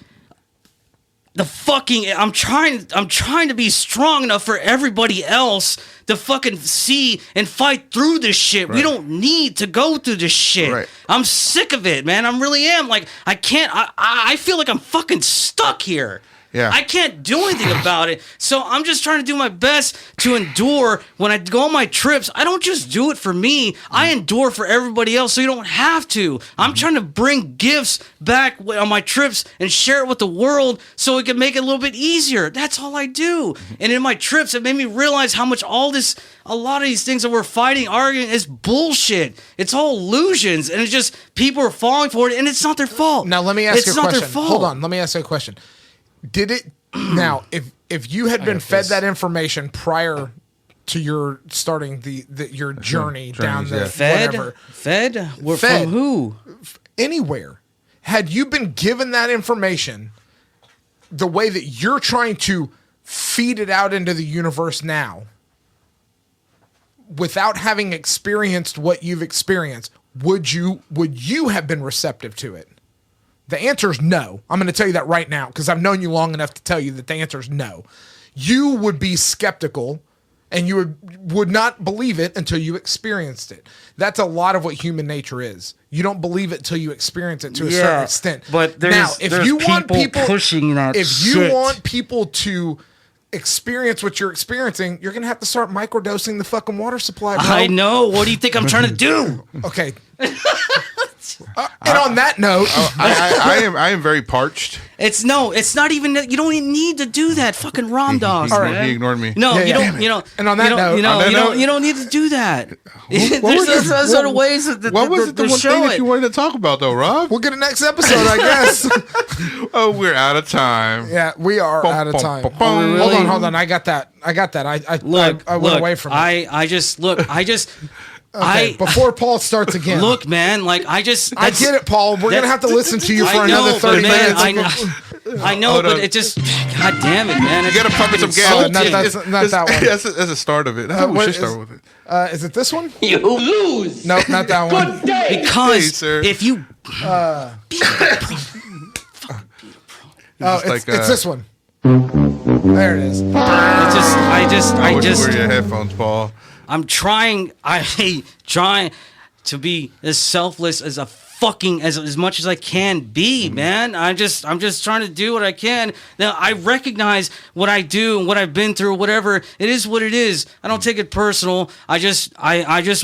I'm trying to be strong enough for everybody else to fucking see and fight through this shit. We don't need to go through this shit. Right. I'm sick of it, man. I really am. Like, I can't, I feel like I'm fucking stuck here. Yeah. I can't do anything about it. So I'm just trying to do my best to endure. When I go on my trips, I don't just do it for me. I endure for everybody else so you don't have to. I'm trying to bring gifts back on my trips and share it with the world so it can make it a little bit easier. That's all I do. And in my trips, it made me realize how much a lot of these things that we're fighting, arguing, is bullshit. It's all illusions. And it's just people are falling for it and it's not their fault. Now let me ask you a It's not question. their fault. Hold on, let me ask you a question. Did it now? If you had been fed that information prior to your starting your journey down the whatever, Fed? Fed. From who? Anywhere, had you been given that information the way that you're trying to feed it out into the universe now, without having experienced what you've experienced, would you have been receptive to it? The answer is no. I'm going to tell you that right now because I've known you long enough to tell you that the answer is no. You would be skeptical and you would not believe it until you experienced it. That's a lot of what human nature is. You don't believe it until you experience it to a certain extent. But there's people pushing that if shit. you want people to experience what you're experiencing, you're going to have to start microdosing the fucking water supply, bro. I know. What do you think I'm trying to do? Okay. And on that note, I am very parched. It's not even that. You don't even need to do that. Fucking Ram Dogs. He ignored me. No, Yeah, you yeah. don't. You know. And on that note- you don't need to do that. was There's it? other ways that What was it? The one thing that you wanted to talk about, though, Rob? we'll get a next episode, I guess. Oh, we're out of time. Yeah, we are Bum, out of bum, time. bum, bum. Hold on. I got that. I went away from it. Okay, before Paul starts again. Look, man. Like I get it, Paul. We're gonna have to listen to you for I know, another 30 but man, minutes. I know, Hold but on. it just. God damn it, man! You got to pump in some gas. not that one. That's a start of it. That's what we what should is- start with it. Is it this one? You lose. Nope, not that one. Good day. Because Hey, sir. if you It's like, this one. There it is. I just Wear your headphones, Paul. I'm trying. I hate trying to be as selfless as as much as I can be, man. I'm just trying to do what I can. Now I recognize what I do and what I've been through. Whatever it is, what it is. I don't take it personal. I just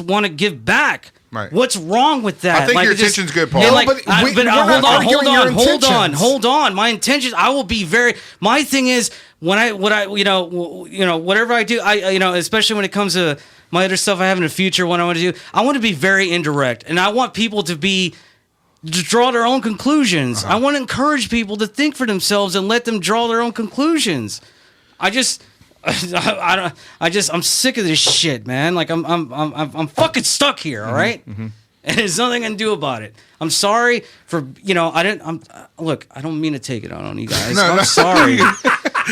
want to give back. Right. What's wrong with that? I think your intention's good, Paul. No, Like, but we're not arguing your intentions. hold on. My intentions. I will be very. My thing is whatever I do, especially when it comes to my other stuff I have in the future. What I want to do, I want to be very indirect, and I want people to draw their own conclusions. I want to encourage people to think for themselves and let them draw their own conclusions. I'm sick of this shit, man. Like I'm fucking stuck here. All right? And there's nothing I can do about it. I'm sorry for look. I don't mean to take it out on you guys. I'm sorry.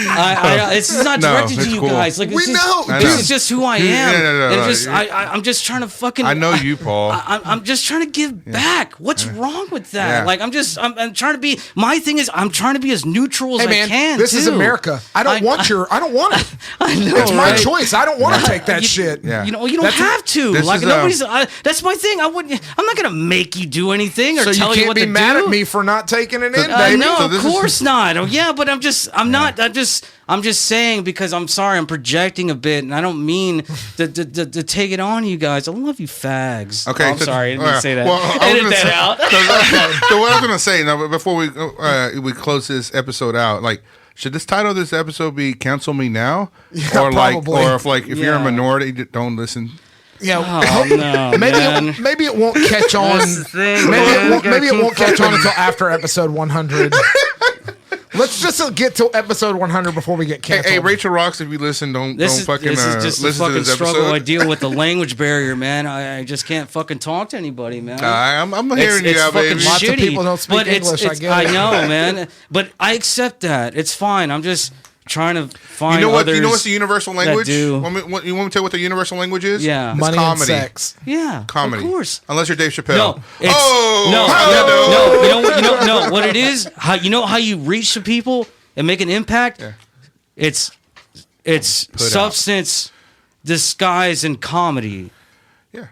It's not directed to you cool. guys. Like We this know. This is just who I am. No. I'm just trying to fucking. I know you, Paul. I'm just trying to give back. What's wrong with that? Yeah. Like I'm trying to be. My thing is I'm trying to be as neutral as Hey man, I can. this is too. America. I don't want it. I know. It's my right? choice. I don't want to take that shit. Yeah. You don't That's- have to. this Like is, nobody's. That's my thing. I'm not gonna make you do anything or So tell you you what can't to be mad do. at me for not taking it in, baby. No, So of this is- course not. Oh, yeah, but I'm just I'm just saying because I'm sorry I'm projecting a bit, and I don't mean to take it on you guys. I love you fags. Okay, Oh, I'm sorry, I didn't say that. Well, Edit that out. So what I was gonna say now, before we close this episode out, like, should this title of this episode be "Cancel Me Now," Yeah, or like, probably. or if you're a Yeah. minority, don't listen. Yeah, Oh no, man. maybe it won't catch on. That's the thing, maybe man. it won't, You gotta maybe it keep won't catch on fucking- until after episode 100. Let's just get to episode 100 before we get Hey, canceled. Rachel Rocks, if you listen, don't fucking this is just a listen to fucking this struggle episode. I deal with the language barrier, man. I just can't fucking talk to anybody, man. I'm hearing you it's out, fucking baby. Lots of shitty, people don't speak but English, I get it. I know, man. But I accept that. It's fine. I'm just trying to find You know what? others You know what's the universal language? do. You want me to tell you what the universal language is? Yeah. It's Money comedy. and sex. Yeah, Comedy. of course. Unless you're Dave Chappelle. No, it's, oh, no. What it is? How you reach the people and make an impact? Yeah. It's Put substance disguised in comedy, Yeah.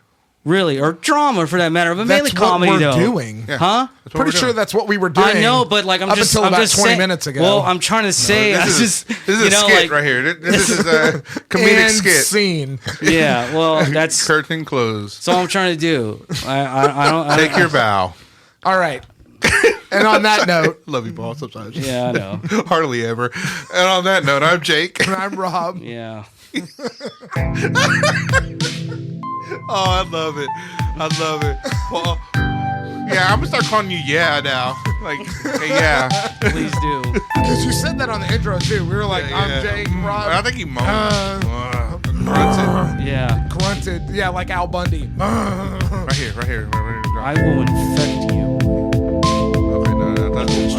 really, or drama for that matter, but mainly That's what comedy we're though. doing. Yeah. Huh? That's what Pretty we're sure doing. that's what we were doing. I know, but like I'm up just until I'm about just 20 saying- minutes ago. Well, I'm trying to say This is you a know, skit like, right here. This is a comedic and skit. scene. Yeah, well, that's Curtain closed. that's all I'm trying to do. I don't Take your bow. All right. And on that note, Love you, Paul. Sometimes. Yeah, I know. Hardly ever. And on that note, I'm Jake. I'm Rob. Yeah. Oh, I love it. I love it. Paul. Yeah, I'm gonna start calling you Yeah now. Like, hey, yeah. Please do. Because you said that on the intro, too. We were like, Yeah. I'm Jake, Rob. I think he moaned. Grunted. Yeah. Grunted. Yeah, like Al Bundy. Right here. I will infect you. Okay, no, I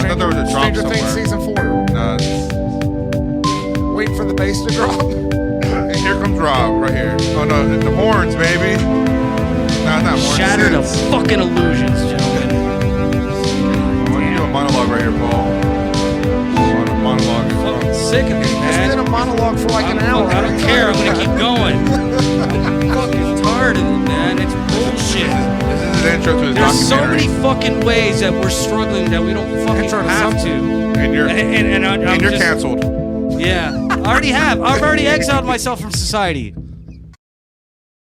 thought there was a drop Stranger Things somewhere. season 4. No, Waiting for the bass to drop. and here comes Rob right here. Oh no, the horns, baby. No, not horns. Shatter the Synths. fucking illusions, gentlemen. I want you to do a monologue right here, Paul. Monologue. Fucking sick of it, Just did man. a monologue for like an hour. I don't care. I'm gonna keep going. I'm fucking tired of it, man. It's bullshit. This is an intro to his There's so documentary. many fucking ways that we're struggling that we don't fucking Intro to have to. something. And you're And I'm you're just- canceled. Yeah, I already have. I've already exiled myself from society.